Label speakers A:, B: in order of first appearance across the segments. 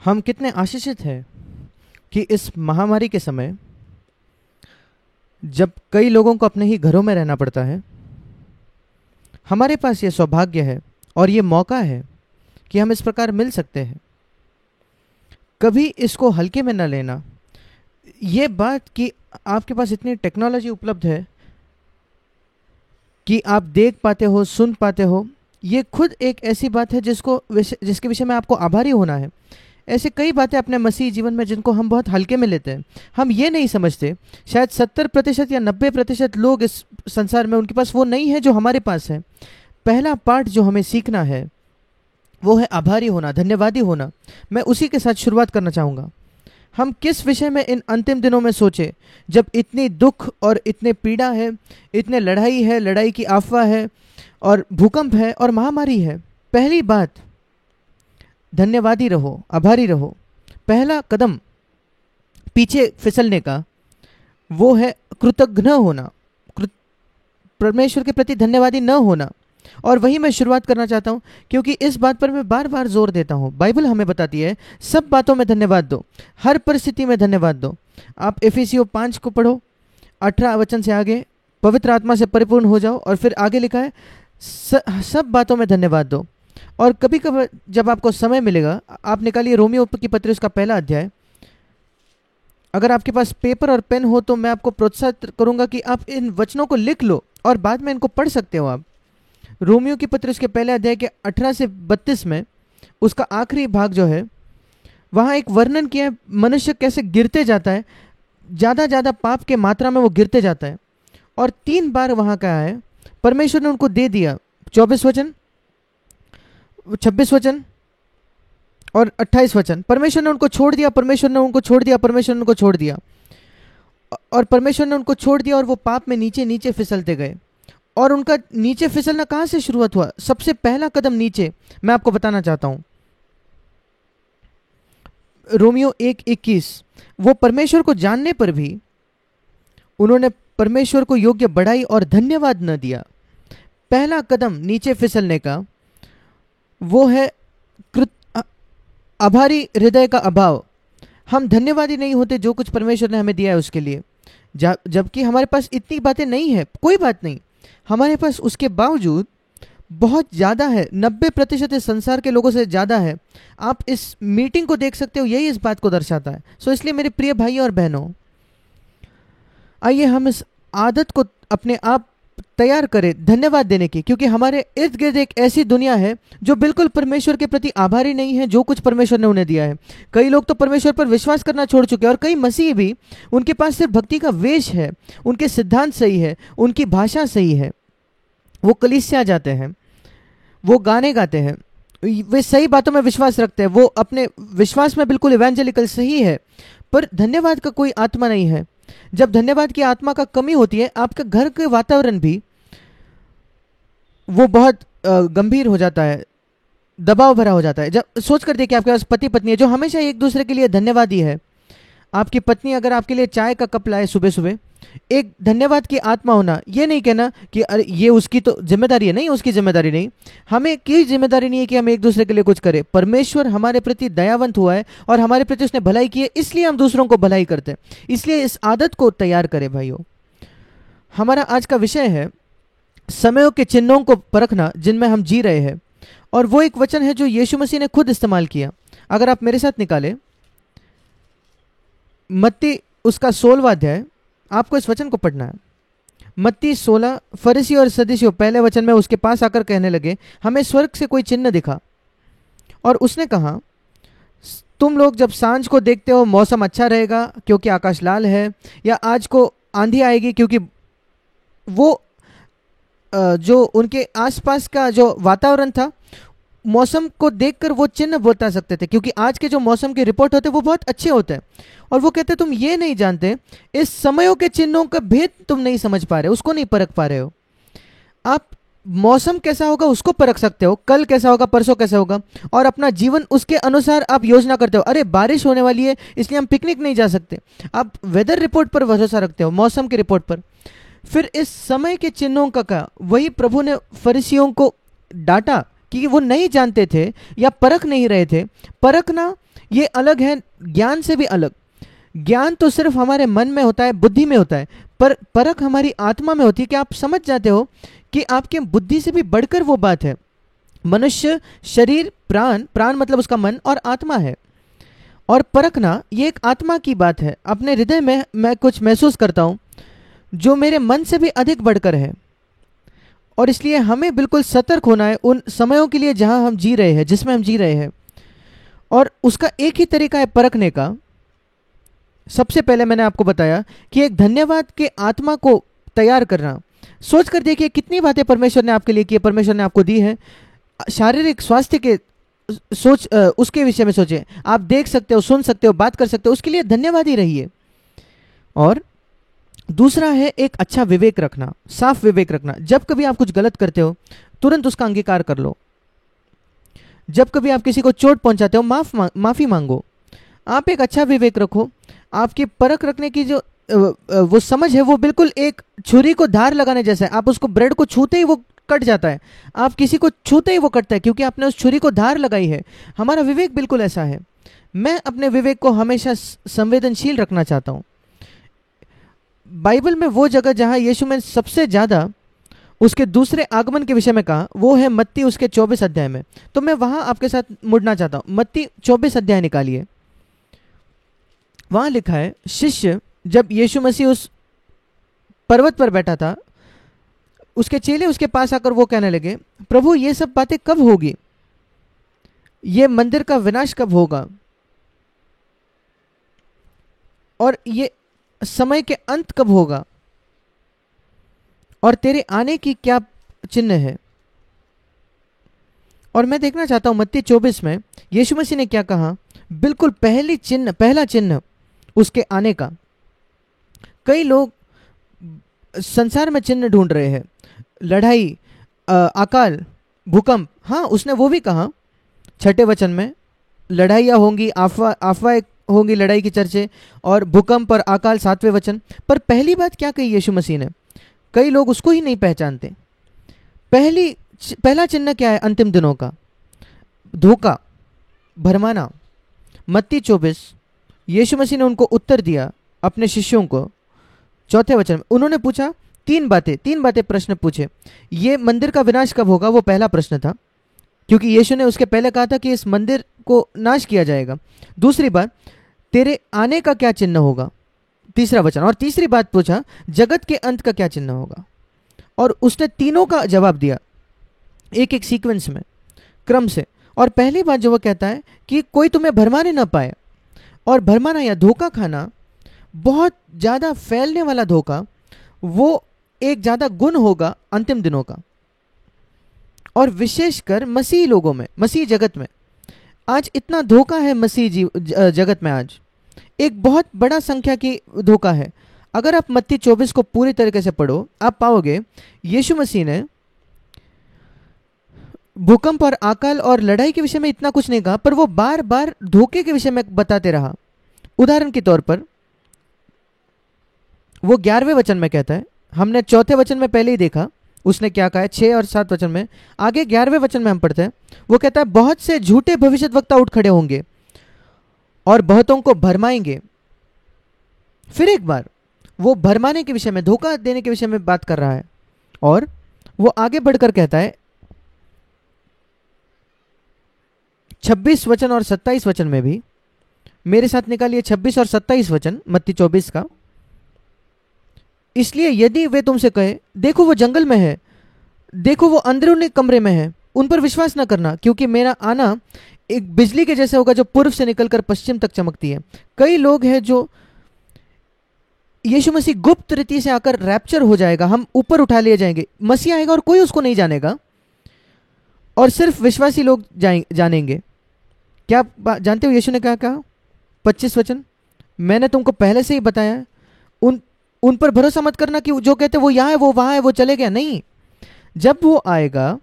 A: हम कितने आशीषित हैं कि इस महामारी के समय जब कई लोगों को अपने ही घरों में रहना पड़ता है, हमारे पास ये सौभाग्य है और ये मौका है कि हम इस प्रकार मिल सकते हैं। कभी इसको हल्के में न लेना। ये बात कि आपके पास इतनी टेक्नोलॉजी उपलब्ध है कि आप देख पाते हो, सुन पाते हो, ये खुद एक ऐसी बात है जिसके विषय में आपको आभारी होना है। ऐसे कई बातें अपने मसीही जीवन में जिनको हम बहुत हल्के में लेते हैं। हम ये नहीं समझते, शायद 70% या 90% लोग इस संसार में उनके पास वो नहीं है जो हमारे पास है। पहला पाठ जो हमें सीखना है वो है आभारी होना, धन्यवादी होना। मैं उसी के साथ शुरुआत करना चाहूँगा। हम किस विषय में इन अंतिम दिनों में सोचे जब इतनी दुख और इतने पीड़ा है, इतने लड़ाई है, लड़ाई की अफवाह है और भूकंप है और महामारी है। पहली बात, धन्यवादी रहो, आभारी रहो। पहला कदम पीछे फिसलने का वो है कृतज्ञ होना, परमेश्वर के प्रति धन्यवादी न होना। और वही मैं शुरुआत करना चाहता हूँ, क्योंकि इस बात पर मैं बार बार जोर देता हूँ। बाइबल हमें बताती है सब बातों में धन्यवाद दो, हर परिस्थिति में धन्यवाद दो। आप इफिसियों 5 को पढ़ो, 18 वचन से आगे, पवित्र आत्मा से परिपूर्ण हो जाओ। और फिर आगे लिखा है सब बातों में धन्यवाद दो। और कभी कभी जब आपको समय मिलेगा, आप निकालिए रोमियो की पत्री उसका पहला अध्याय। अगर आपके पास पेपर और पेन हो तो मैं आपको प्रोत्साहित करूंगा कि आप इन वचनों को लिख लो और बाद में इनको पढ़ सकते हो। आप रोमियो की पत्री उसके पहले अध्याय के 18 से 32 में उसका आखिरी भाग जो है, वहाँ एक वर्णन किया है मनुष्य कैसे गिरते जाता है, ज़्यादा पाप के मात्रा में वो गिरते जाता है। और 3 बार वहाँ कहा है परमेश्वर ने उनको दे दिया, 24 वचन, 26 वचन और 28 वचन। परमेश्वर ने उनको छोड़ दिया, परमेश्वर ने उनको छोड़ दिया, परमेश्वर ने उनको छोड़ दिया, और परमेश्वर ने उनको छोड़ दिया और वो पाप में नीचे नीचे फिसलते गए। और उनका नीचे फिसलना कहाँ से शुरुआत हुआ? सबसे पहला कदम नीचे मैं आपको बताना चाहता हूं। रोमियो 1:21, वो परमेश्वर को जानने पर भी उन्होंने परमेश्वर को योग्य बढ़ाई और धन्यवाद न दिया। पहला कदम नीचे फिसलने का वो है आभारी हृदय का अभाव। हम धन्यवादी नहीं होते जो कुछ परमेश्वर ने हमें दिया है उसके लिए, जबकि हमारे पास इतनी बातें नहीं है। कोई बात नहीं, हमारे पास उसके बावजूद बहुत ज़्यादा है, 90% इस संसार के लोगों से ज़्यादा है। आप इस मीटिंग को देख सकते हो, यही इस बात को दर्शाता है। सो इसलिए मेरे प्रिय भाई और बहनों, आइए हम इस आदत को अपने आप तैयार करें धन्यवाद देने की, क्योंकि हमारे इर्द गिर्द एक ऐसी दुनिया है जो बिल्कुल परमेश्वर के प्रति आभारी नहीं है जो कुछ परमेश्वर ने उन्हें दिया है। कई लोग तो परमेश्वर पर विश्वास करना छोड़ चुके हैं, और कई मसीही भी, उनके पास सिर्फ भक्ति का वेश है, उनके सिद्धांत सही है, उनकी भाषा सही है, वो कलीसिया जाते हैं, वो गाने गाते हैं, वे सही बातों में विश्वास रखते हैं, वो अपने विश्वास में बिल्कुल इवेंजेलिकल सही है, पर धन्यवाद का कोई आत्मा नहीं है। जब धन्यवाद की आत्मा का कमी होती है, आपके घर के वातावरण भी वो बहुत गंभीर हो जाता है, दबाव भरा हो जाता है। जब सोच कर देखिए, आपके पास पति पत्नी है जो हमेशा एक दूसरे के लिए धन्यवादी है। आपकी पत्नी अगर आपके लिए चाय का कप लाए सुबह सुबह, एक धन्यवाद की आत्मा होना, ये नहीं कहना कि अरे ये उसकी तो जिम्मेदारी है, नहीं, उसकी जिम्मेदारी नहीं। हमें की जिम्मेदारी नहीं है कि हम एक दूसरे के लिए कुछ करें। परमेश्वर हमारे प्रति दयावंत हुआ है और हमारे प्रति उसने भलाई की है, इसलिए हम दूसरों को भलाई करते हैं। इसलिए इस आदत को तैयार करें भाइयों। हमारा आज का विषय है समयों के चिन्हों को परखना जिनमें हम जी रहे हैं, और वो एक वचन है जो यीशु मसीह ने खुद इस्तेमाल किया। अगर आप मेरे साथ निकालें मत्ती उसका 16वां अध्याय, आपको इस वचन को पढ़ना है। मत्ती 16, फरीसी और सदूसियों पहले वचन में उसके पास आकर कहने लगे, हमें स्वर्ग से कोई चिन्ह दिखा। और उसने कहा, तुम लोग जब सांझ को देखते हो मौसम अच्छा रहेगा क्योंकि आकाश लाल है, या आज को आंधी आएगी, क्योंकि वो जो उनके आसपास का जो वातावरण था, मौसम को देखकर वो चिन्ह बता सकते थे, क्योंकि आज के जो मौसम के रिपोर्ट होते हैं वो बहुत अच्छे होते हैं। और वो कहते तुम ये नहीं जानते, इस समयों के चिन्हों का भेद तुम नहीं समझ पा रहे, उसको नहीं परख पा रहे हो। आप मौसम कैसा होगा उसको परख सकते हो, कल कैसा होगा, परसों कैसा होगा, और अपना जीवन उसके अनुसार आप योजना करते हो। अरे बारिश होने वाली है इसलिए हम पिकनिक नहीं जा सकते, आप वेदर रिपोर्ट पर भरोसा रखते हो, मौसम के रिपोर्ट पर। फिर इस समय के चिन्हों का वही प्रभु ने फरीसियों को डांटा कि वो नहीं जानते थे या परख नहीं रहे थे। परखना ये अलग है ज्ञान से भी अलग। ज्ञान तो सिर्फ हमारे मन में होता है, बुद्धि में होता है, पर परख हमारी आत्मा में होती है कि आप समझ जाते हो कि आपके बुद्धि से भी बढ़कर वो बात है। मनुष्य शरीर, प्राण, प्राण मतलब उसका मन और आत्मा है, और परखना ये एक आत्मा की बात है। अपने हृदय में मैं कुछ महसूस करता हूँ जो मेरे मन से भी अधिक बढ़कर है, और इसलिए हमें बिल्कुल सतर्क होना है उन समयों के लिए जहां हम जी रहे हैं, जिसमें हम जी रहे हैं। और उसका एक ही तरीका है परखने का। सबसे पहले मैंने आपको बताया कि एक धन्यवाद के आत्मा को तैयार करना। सोच कर देखिए कितनी बातें परमेश्वर ने आपके लिए की है, परमेश्वर ने आपको दी है। शारीरिक स्वास्थ्य के उसके विषय में सोचें। आप देख सकते हो, सुन सकते हो, बात कर सकते हो, उसके लिए धन्यवाद ही रहिए। और दूसरा है एक अच्छा विवेक रखना, साफ विवेक रखना। जब कभी आप कुछ गलत करते हो तुरंत उसका अंगीकार कर लो। जब कभी आप किसी को चोट पहुंचाते हो माफी मांगो। आप एक अच्छा विवेक रखो। आपकी परख रखने की जो वो समझ है वो बिल्कुल एक छुरी को धार लगाने जैसा है। आप उसको ब्रेड को छूते ही वो कट जाता है, आप किसी को छूते ही वो कटता है, क्योंकि आपने उस छुरी को धार लगाई है। हमारा विवेक बिल्कुल ऐसा है। मैं अपने विवेक को हमेशा संवेदनशील रखना चाहता हूँ। बाइबल में वो जगह जहां यीशु ने सबसे ज्यादा उसके दूसरे आगमन के विषय में कहा वो है मत्ती उसके 24 अध्याय में। तो मैं वहां आपके साथ मुड़ना चाहता हूं। मत्ती 24 अध्याय निकालिए। वहां लिखा है, शिष्य जब यीशु मसीह उस पर्वत पर बैठा था, उसके चेले उसके पास आकर वो कहने लगे, प्रभु ये सब बातें कब होगी? ये मंदिर का विनाश कब होगा? और ये समय के अंत कब होगा? और तेरे आने की क्या चिन्ह है? और मैं देखना चाहता हूं मत्ती 24 में यीशु मसीह ने क्या कहा। बिल्कुल पहला चिन्ह उसके आने का। कई लोग संसार में चिन्ह ढूंढ रहे हैं, लड़ाई, अकाल, भूकंप। हाँ, उसने वो भी कहा 6 वचन में, लड़ाइयाँ होंगी, अफवाह होंगी, लड़ाई की चर्चे, और भूकंप और अकाल 7वें वचन। पर पहली बात क्या कही यीशु मसीह ने? कई लोग उसको ही नहीं पहचानते। पहला चिन्ह क्या है अंतिम दिनों का? धोखा, भरमाना। मत्ती 24 यीशु मसीह ने उनको उत्तर दिया अपने शिष्यों को 4 वचन में। उन्होंने पूछा तीन बातें प्रश्न पूछे। ये मंदिर का विनाश कब होगा, वो पहला प्रश्न था, क्योंकि यीशु ने उसके पहले कहा था कि इस मंदिर को नाश किया जाएगा। दूसरी बात, तेरे आने का क्या चिन्ह होगा, 3 वचन। और तीसरी बात पूछा, जगत के अंत का क्या चिन्ह होगा। और उसने तीनों का जवाब दिया एक एक सीक्वेंस में, क्रम से। और पहली बात जो वो कहता है कि कोई तुम्हें भरमाने ना पाए। और भरमाना या धोखा खाना, बहुत ज़्यादा फैलने वाला धोखा, वो एक ज़्यादा गुण होगा अंतिम दिनों का। और विशेषकर मसीही लोगों में, मसीही जगत में आज इतना धोखा है। मसीही जगत में आज एक बहुत बड़ा संख्या की धोखा है। अगर आप मत्ती 24 को पूरी तरीके से पढ़ो, आप पाओगे यीशु मसीह ने भूकंप और अकाल और लड़ाई के विषय में इतना कुछ नहीं कहा, पर वो बार बार धोखे के विषय में बताते रहा। उदाहरण के तौर पर वो 11वें वचन में कहता है, हमने 4 वचन में पहले ही देखा उसने क्या कहा है, 6 और 7 वचन में। आगे 11वें वचन में हम पढ़ते हैं, वो कहता है बहुत से झूठे भविष्यद्वक्ता उठ खड़े होंगे और बहुतों को भरमाएंगे। फिर एक बार वो भरमाने के विषय में, धोखा देने के विषय में बात कर रहा है। और वो आगे बढ़कर कहता है 26 वचन और 27 वचन में भी, मेरे साथ निकालिए 26 और 27 वचन मत्ती 24 का। इसलिए यदि वे तुमसे कहे देखो वो जंगल में है, देखो वो अंदरूनी कमरे में है, उन पर विश्वास न करना, क्योंकि मेरा आना एक बिजली के जैसे होगा जो पूर्व से निकलकर पश्चिम तक चमकती है। कई लोग हैं जो यीशु मसीह गुप्त रीति से आकर रैप्चर हो जाएगा, हम ऊपर उठा लिए जाएंगे, मसीह आएगा और कोई उसको नहीं जानेगा, और सिर्फ विश्वासी लोग जानेंगे। क्या आप जानते हो यीशु ने क्या कहा? 25 वचन, मैंने तुमको पहले से ही बताया, उन पर भरोसा मत करना कि जो कहते वो यहाँ है, वो वहां है, वो चले गया। नहीं, जब वो आएगा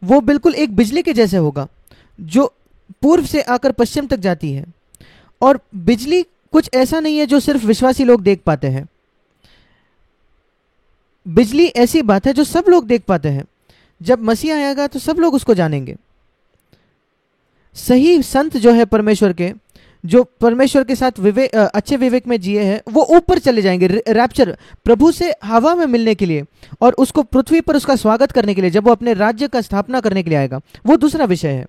A: वो बिल्कुल एक बिजली के जैसे होगा जो पूर्व से आकर पश्चिम तक जाती है। और बिजली कुछ ऐसा नहीं है जो सिर्फ विश्वासी लोग देख पाते हैं। बिजली ऐसी बात है जो सब लोग देख पाते हैं। जब मसीह आएगा तो सब लोग उसको जानेंगे। सही संत जो है परमेश्वर के, जो परमेश्वर के साथ अच्छे विवेक में जिए हैं, वो ऊपर चले जाएंगे रैप्चर, प्रभु से हवा में मिलने के लिए और उसको पृथ्वी पर उसका स्वागत करने के लिए, जब वो अपने राज्य का स्थापना करने के लिए आएगा। वो दूसरा विषय है।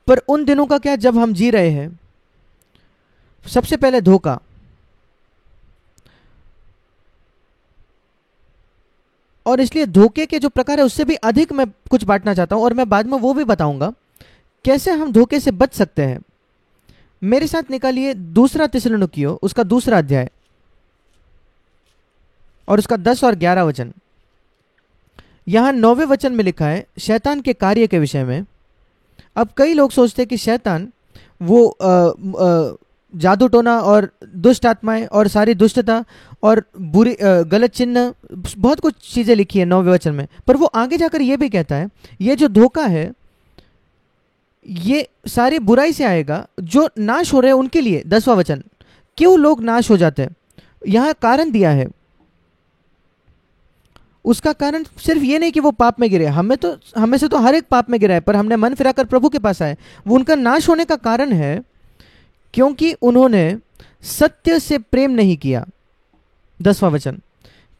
A: पर उन दिनों का क्या जब हम जी रहे हैं? सबसे पहले धोखा। और इसलिए धोखे के जो प्रकार है उससे भी अधिक मैं कुछ बांटना चाहता हूं, और मैं बाद में वो भी बताऊंगा कैसे हम धोखे से बच सकते हैं। मेरे साथ निकालिए दूसरा थिस्सलुनीकियों, उसका दूसरा अध्याय और उसका 10 और 11 वचन। यहां 9वें वचन में लिखा है शैतान के कार्य के विषय में। अब कई लोग सोचते हैं कि शैतान वो जादू टोना और दुष्ट आत्माएं और सारी दुष्टता और बुरी गलत चिन्ह, बहुत कुछ चीजें लिखी है 9वें वचन में। पर वो आगे जाकर ये भी कहता है ये जो धोखा है ये सारी बुराई से आएगा जो नाश हो रहे हैं उनके लिए। 10वां वचन, क्यों लोग नाश हो जाते हैं, यहां कारण दिया है। उसका कारण सिर्फ ये नहीं कि वो पाप में गिरे, हमें से तो हर एक पाप में गिरा है, पर हमने मन फिराकर प्रभु के पास आए। वो उनका नाश होने का कारण है क्योंकि उन्होंने सत्य से प्रेम नहीं किया। 10वां वचन,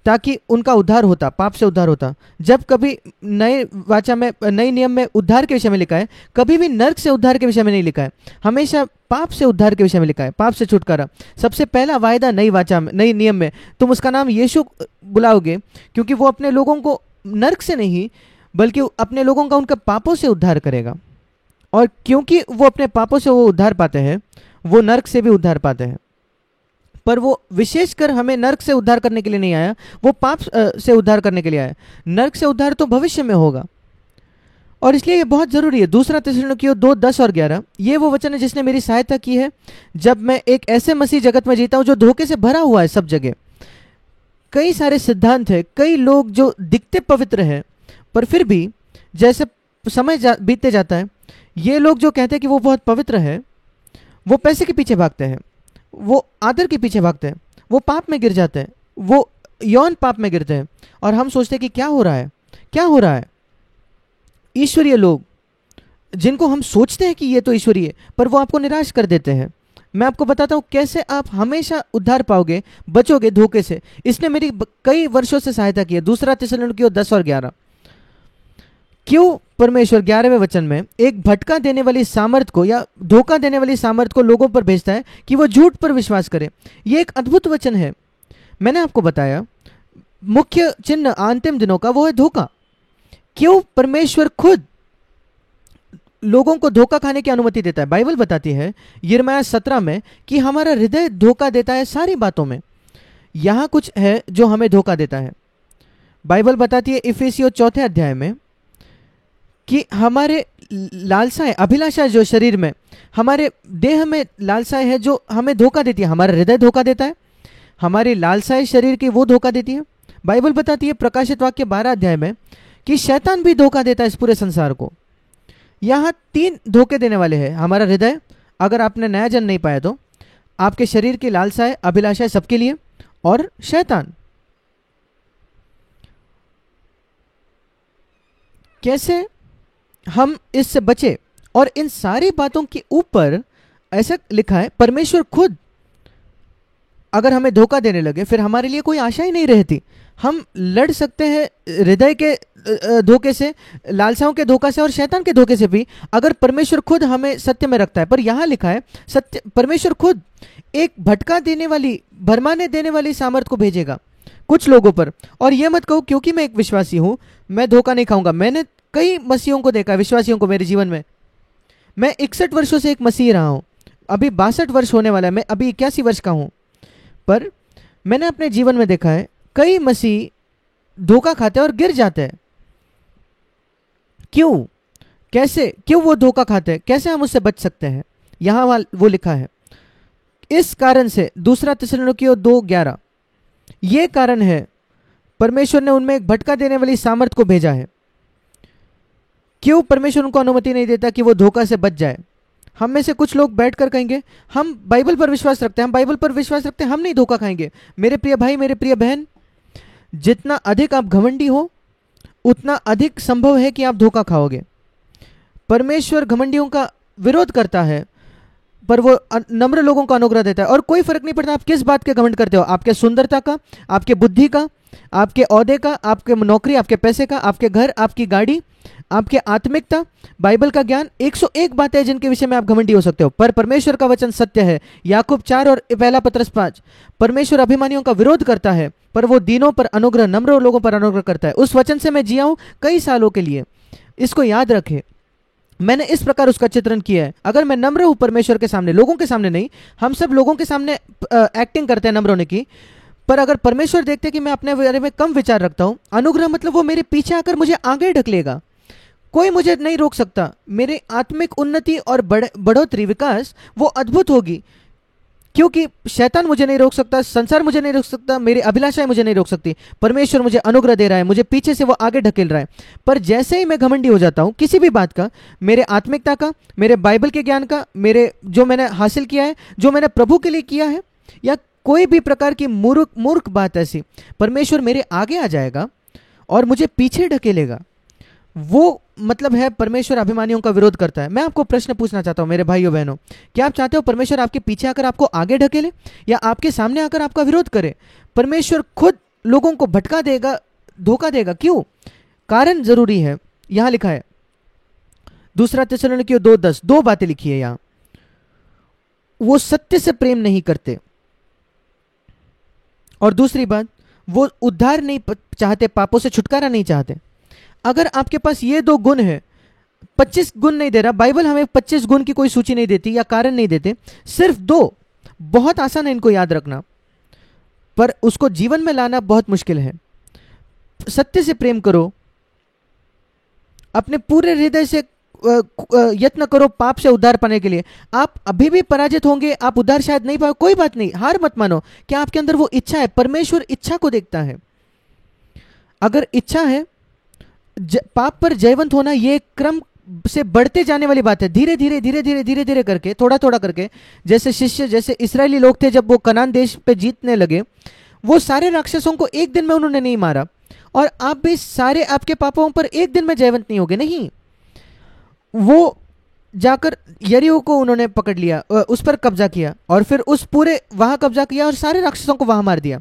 A: ताकि उनका उद्धार होता, पाप से उद्धार होता। जब कभी नए नियम में उद्धार के विषय में लिखा है, कभी भी नर्क से उद्धार के विषय में नहीं लिखा है, हमेशा पाप से उद्धार के विषय में लिखा है, पाप से छुटकारा। सबसे पहला वायदा नई नियम में तुम उसका नाम यीशु बुलाओगे, क्योंकि वो अपने लोगों को नर्क से नहीं बल्कि अपने लोगों का उनके पापों से उद्धार करेगा। और क्योंकि वो अपने पापों से वो उद्धार पाते हैं, वो नर्क से भी उद्धार पाते हैं। पर वो विशेषकर हमें नर्क से उद्धार करने के लिए नहीं आया, वो पाप से उद्धार करने के लिए आया। नर्क से उद्धार तो भविष्य में होगा, और इसलिए ये बहुत जरूरी है। दूसरा थिस्सलुनीकियों 2, 10 और 11, ये वो वचन है जिसने मेरी सहायता की है जब मैं एक ऐसे मसीह जगत में जीता हूं जो धोखे से भरा हुआ है। सब जगह कई सारे सिद्धांत है, कई लोग जो दिखते पवित्र हैं पर फिर भी जैसे समय बीतते जाता है, ये लोग जो कहते हैं कि वो बहुत पवित्र है, वो पैसे के पीछे भागते हैं, वो आदर के पीछे भागते हैं, वो पाप में गिर जाते हैं, वो यौन पाप में गिरते हैं। और हम सोचते हैं कि क्या हो रहा है, क्या हो रहा है। ईश्वरीय लोग जिनको हम सोचते हैं कि ये तो ईश्वरीय, पर वो आपको निराश कर देते हैं। मैं आपको बताता हूं कैसे आप हमेशा उद्धार पाओगे, बचोगे धोखे से। इसने मेरी कई वर्षों से सहायता की है। दूसरा थिस्सलुनीकियों 10 और 11, क्यों परमेश्वर 11वें वचन में एक भटका देने वाली सामर्थ को या धोखा देने वाली सामर्थ को लोगों पर भेजता है कि वो झूठ पर विश्वास करे। ये एक अद्भुत वचन है। मैंने आपको बताया मुख्य चिन्ह अंतिम दिनों का वो है धोखा। क्यों परमेश्वर खुद लोगों को धोखा खाने की अनुमति देता है? बाइबल बताती है यिर्मयाह 17 में कि हमारा हृदय धोखा देता है सारी बातों में। यहां कुछ है जो हमें धोखा देता है। बाइबल बताती है इफिसियों 4 अध्याय में कि हमारे लालसाएं, अभिलाषा जो शरीर में, हमारे देह में लालसाएं है जो हमें धोखा देती है। हमारा हृदय धोखा देता है, हमारी लालसाएं शरीर की वो धोखा देती है। बाइबल बताती है प्रकाशित वाक्य 12 अध्याय में कि शैतान भी धोखा देता है इस पूरे संसार को। यहां 3 धोखे देने वाले हैं। हमारा हृदय, अगर आपने नया जन्म नहीं पाया तो, आपके शरीर की लालसाएं, अभिलाषाएं सबके लिए, और शैतान। कैसे हम इससे बचे? और इन सारी बातों के ऊपर ऐसा लिखा है परमेश्वर खुद अगर हमें धोखा देने लगे फिर हमारे लिए कोई आशा ही नहीं रहती। हम लड़ सकते हैं हृदय के धोखे से, लालसाओं के धोखा से और शैतान के धोखे से भी, अगर परमेश्वर खुद हमें सत्य में रखता है। पर यहां लिखा है सत्य, परमेश्वर खुद एक भटका देने वाली, भरमाने देने वाली सामर्थ को भेजेगा कुछ लोगों पर। और यह मत कहो क्योंकि मैं एक विश्वासी हूं मैं धोखा नहीं खाऊंगा। मैंने कई मसीहों को देखा, विश्वासियों को मेरे जीवन में। मैं 61 वर्षों से एक मसीह रहा हूं, अभी 62 वर्ष होने वाला है, मैं अभी 81 वर्ष का हूं। पर मैंने अपने जीवन में देखा है कई मसीह धोखा खाते हैं और गिर जाते हैं। क्यों? कैसे? क्यों वो धोखा खाते हैं? कैसे हम उससे बच सकते हैं? यहां वो लिखा है इस कारण से, दूसरा थिस्सलुनीकियों 2:11, ये कारण है परमेश्वर ने उनमें एक भटका देने वाली सामर्थ को भेजा है। क्यों परमेश्वर उनको अनुमति नहीं देता कि वो धोखा से बच जाए? हम में से कुछ लोग बैठकर कहेंगे हम बाइबल पर विश्वास रखते हैं, हम बाइबल पर विश्वास रखते हैं, हम नहीं धोखा खाएंगे। मेरे प्रिय भाई, मेरे प्रिय बहन, जितना अधिक आप घमंडी हो उतना अधिक संभव है कि आप धोखा खाओगे। परमेश्वर घमंडियों का विरोध करता है, पर वो नम्र लोगों को अनुग्रह देता है। और कोई फर्क नहीं पड़ता आप किस बात के घमंड करते हो, आपके सुंदरता का, आपके बुद्धि का, आपके ओहदे का, आपके नौकरी, आपके पैसे का, आपके घर, आपकी गाड़ी, आपके आत्मिकता, बाइबल का ज्ञान, 101 बातें हैं जिनके विषय में आप घमंडी हो सकते हो। पर परमेश्वर का वचन सत्य है। याकूब 4 और पहला पत्रस 5, परमेश्वर अभिमानियों का विरोध करता है, पर वो दीनों पर अनुग्रह, नम्र लोगों पर अनुग्रह करता है। उस वचन से मैं जिया हूं कई सालों के लिए, इसको याद रखे। मैंने इस प्रकार उसका चित्रण किया है। अगर मैं नम्र हूं परमेश्वर के सामने, लोगों के सामने नहीं, हम सब लोगों के सामने एक्टिंग करते हैं नम्र होने की, पर अगर परमेश्वर देखते कि मैं अपने बारे में कम विचार रखता हूं, अनुग्रह मतलब वो मेरे पीछे आकर मुझे आगे ढकेलेगा, कोई मुझे नहीं रोक सकता। मेरी आत्मिक उन्नति और बढ़ोतरी, विकास वो अद्भुत होगी, क्योंकि शैतान मुझे नहीं रोक सकता, संसार मुझे नहीं रोक सकता, मेरी अभिलाषाएं मुझे नहीं रोक सकती। परमेश्वर मुझे अनुग्रह दे रहा है, मुझे पीछे से वो आगे ढकेल रहा है। पर जैसे ही मैं घमंडी हो जाता हूं किसी भी बात का, मेरे आत्मिकता का, मेरे बाइबल के ज्ञान का, मेरे जो मैंने हासिल किया है, जो मैंने प्रभु के लिए किया है, या कोई भी प्रकार की मूर्ख बात ऐसी, परमेश्वर मेरे आगे आ जाएगा और मुझे पीछे ढकेलेगा। वो मतलब है परमेश्वर अभिमानियों का विरोध करता है। मैं आपको प्रश्न पूछना चाहता हूं मेरे भाइयों बहनों, क्या आप चाहते हो परमेश्वर आपके पीछे आकर आपको आगे ढकेले या आपके सामने आकर आपका विरोध करे? परमेश्वर खुद लोगों को भटका देगा, धोखा देगा। क्यों? कारण जरूरी है। यहां लिखा है 2 थिस्सलुनीकियों 2:10, 2 बातें लिखी है यहां। वो सत्य से प्रेम नहीं करते, और दूसरी बात, वो उद्धार नहीं चाहते, पापों से छुटकारा नहीं चाहते। अगर आपके पास ये 2 गुण है, 25 गुण नहीं दे रहा बाइबल, हमें 25 गुण की कोई सूची नहीं देती या कारण नहीं देते, सिर्फ 2। बहुत आसान है इनको याद रखना, पर उसको जीवन में लाना बहुत मुश्किल है। सत्य से प्रेम करो, अपने पूरे हृदय से यत्न करो पाप से उद्धार पाने के लिए। आप अभी भी पराजित होंगे, आप उद्धार शायद नहीं पाओ, कोई बात नहीं, हार मत मानो। क्या आपके अंदर वो इच्छा है? परमेश्वर इच्छा को देखता है। अगर इच्छा है, पाप पर जयवंत होना ये क्रम से बढ़ते जाने वाली बात है। धीरे धीरे धीरे धीरे धीरे धीरे करके, थोड़ा थोड़ा करके, जैसे शिष्य, जैसे इस्राएली लोग थे, जब वो कनान देश पे जीतने लगे, वो सारे राक्षसों को एक दिन में उन्होंने नहीं मारा। और आप भी सारे आपके पापों पर एक दिन में जयवंत नहीं होगे, नहीं। वो जाकर यरीहो को उन्होंने पकड़ लिया, उस पर कब्जा किया, और फिर उस पूरे वहां कब्जा किया और सारे राक्षसों को वहां मार दिया।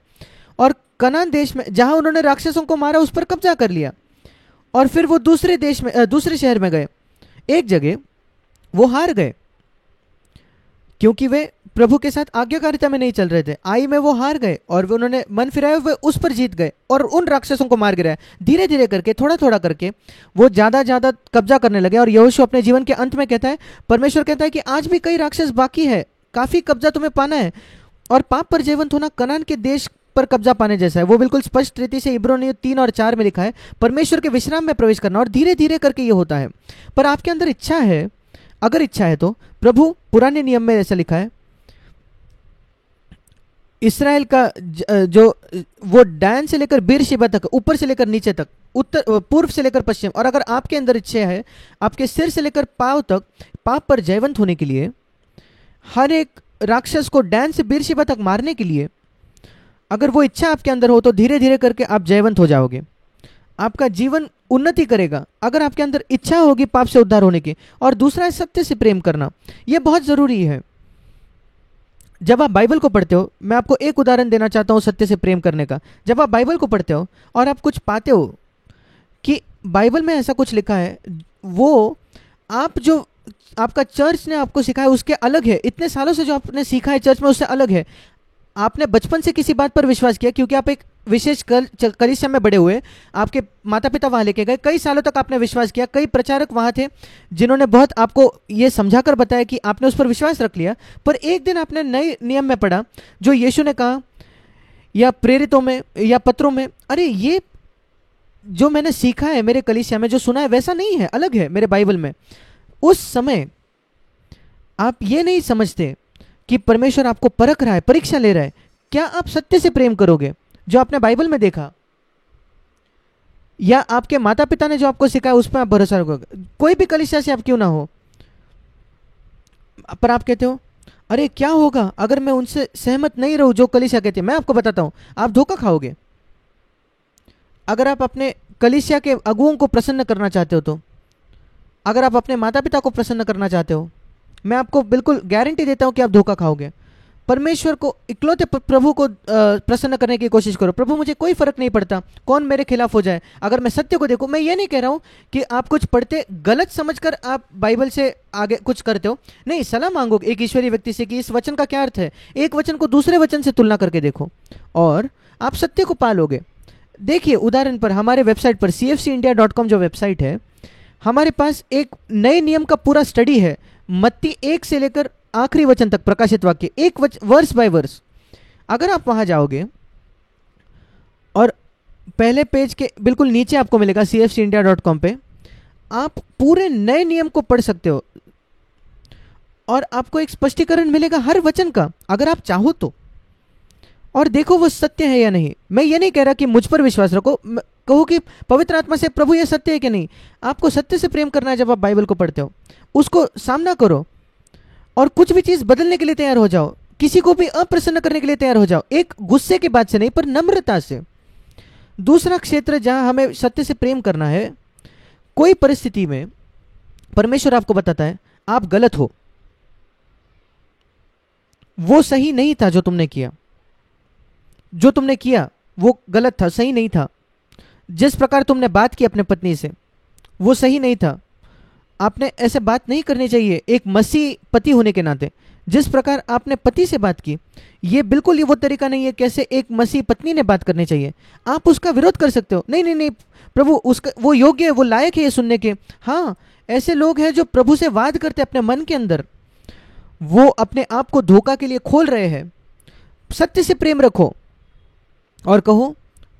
A: और कनान देश में जहां उन्होंने राक्षसों को मारा, उस पर कब्जा कर लिया। और फिर वो दूसरे देश में, दूसरे शहर में गए, एक जगह वो हार गए, क्योंकि वे प्रभु के साथ आज्ञाकारिता में नहीं चल रहे थे। आई में वो हार गए, और वे उन्होंने मन फिराया, वे उस पर जीत गए और उन राक्षसों को मार गिराया। धीरे धीरे करके, थोड़ा थोड़ा करके वो ज्यादा ज्यादा कब्जा करने लगे। और यहोशू अपने जीवन के अंत में कहता है, परमेश्वर कहता है कि आज भी कई राक्षस बाकी है, काफी कब्जा तुम्हें पाना है। और पाप पर जयवंत होना कनान के देश पर कब्जा पाने जैसा है। वो बिल्कुल स्पष्ट रीति से इब्रानियों 3 और 4 में लिखा है, परमेश्वर के विश्राम में प्रवेश करना। और धीरे धीरे करके ये होता है। पर आपके अंदर इच्छा है, अगर इच्छा है तो प्रभु पुराने नियम में ऐसा लिखा है, इसराइल का जो वो डैन से लेकर बेरशेबा तक, ऊपर से लेकर नीचे तक, उत्तर पूर्व से लेकर पश्चिम, और अगर आपके अंदर इच्छा है आपके सिर से लेकर पांव तक पाप पर जयवंत होने के लिए, हर एक राक्षस को डैन से बेरशेबा तक मारने के लिए, अगर वो इच्छा आपके अंदर हो, तो धीरे धीरे करके आप जयवंत हो जाओगे, आपका जीवन उन्नति करेगा। अगर आपके अंदर इच्छा होगी पाप से उद्धार होने की। और दूसरा है सत्य से प्रेम करना, यह बहुत जरूरी है। जब आप बाइबल को पढ़ते हो, मैं आपको एक उदाहरण देना चाहता हूं सत्य से प्रेम करने का। जब आप बाइबल को पढ़ते हो और आप कुछ पाते हो कि बाइबल में ऐसा कुछ लिखा है, वो आप जो आपका चर्च ने आपको सिखाया उसके अलग है, इतने सालों से जो आपने सीखा है चर्च में उससे अलग है। आपने बचपन से किसी बात पर विश्वास किया क्योंकि आप एक विशेष कलीसिया में बड़े हुए, आपके माता पिता वहां लेके गए, कई सालों तक आपने विश्वास किया, कई प्रचारक वहां थे जिन्होंने बहुत आपको ये समझाकर बताया कि आपने उस पर विश्वास रख लिया। पर एक दिन आपने नए नियम में पढ़ा जो यीशु ने कहा, या प्रेरितों में या पत्रों में, अरे ये जो मैंने सीखा है मेरे कलीसिया में, जो सुना है वैसा नहीं है, अलग है मेरे बाइबल में। उस समय आप ये नहीं समझते कि परमेश्वर आपको परख रहा है, परीक्षा ले रहा है। क्या आप सत्य से प्रेम करोगे जो आपने बाइबल में देखा, या आपके माता पिता ने जो आपको सिखाया उस पर आप भरोसा रखोगे? कोई भी कलीसिया से आप क्यों ना हो, पर आप कहते हो अरे क्या होगा अगर मैं उनसे सहमत नहीं रहूं जो कलीसिया कहती है। मैं आपको बताता हूं, आप धोखा खाओगे। अगर आप अपने कलीसिया के अगुओं को प्रसन्न करना चाहते हो तो अगर आप अपने माता पिता को प्रसन्न करना चाहते हो, मैं आपको बिल्कुल गारंटी देता हूं कि आप धोखा खाओगे। परमेश्वर को, इकलौते प्रभु को प्रसन्न करने की कोशिश करो। प्रभु मुझे कोई फर्क नहीं पड़ता कौन मेरे खिलाफ हो जाए, अगर मैं सत्य को देखूं। मैं ये नहीं कह रहा हूं कि आप कुछ पढ़ते गलत समझकर आप बाइबल से आगे कुछ करते हो, नहीं। सलाह मांगो एक ईश्वरीय व्यक्ति से कि इस वचन का क्या अर्थ है, एक वचन को दूसरे वचन से तुलना करके देखो और आप सत्य को पालोगे। देखिए उदाहरण पर हमारे वेबसाइट पर cfcindia.com जो वेबसाइट है, हमारे पास एक नए नियम का पूरा स्टडी है, मत्ती 1 से लेकर आखिरी वचन तक प्रकाशित वाक्य, एक वर्स बाय वर्स। अगर आप वहां जाओगे और पहले पेज के बिल्कुल नीचे आपको मिलेगा cfcindia.com पे, आप पूरे नए नियम को पढ़ सकते हो और आपको एक स्पष्टीकरण मिलेगा हर वचन का, अगर आप चाहो तो। और देखो वो सत्य है या नहीं। मैं ये नहीं कह रहा कि मुझ पर विश्वास रखो, कहो कि पवित्र आत्मा से प्रभु ये सत्य है कि नहीं। आपको सत्य से प्रेम करना है। जब आप बाइबल को पढ़ते हो उसको सामना करो और कुछ भी चीज बदलने के लिए तैयार हो जाओ, किसी को भी अप्रसन्न करने के लिए तैयार हो जाओ, एक गुस्से की बात से नहीं पर नम्रता से। दूसरा क्षेत्र जहां हमें सत्य से प्रेम करना है, कोई परिस्थिति में परमेश्वर आपको बताता है आप गलत हो, वो सही नहीं था, जो तुमने किया वो गलत था, सही नहीं था। जिस प्रकार तुमने बात की अपने पत्नी से वो सही नहीं था, आपने ऐसे बात नहीं करनी चाहिए एक मसीह पति होने के नाते। जिस प्रकार आपने पति से बात की, ये बिल्कुल ये वो तरीका नहीं है कैसे एक मसीह पत्नी ने बात करनी चाहिए। आप उसका विरोध कर सकते हो, नहीं नहीं नहीं प्रभु उसका वो योग्य है, वो लायक है ये सुनने के। हाँ, ऐसे लोग हैं जो प्रभु से वाद करते अपने मन के अंदर, वो अपने आप को धोखा के लिए खोल रहे हैं। सत्य से प्रेम रखो और कहो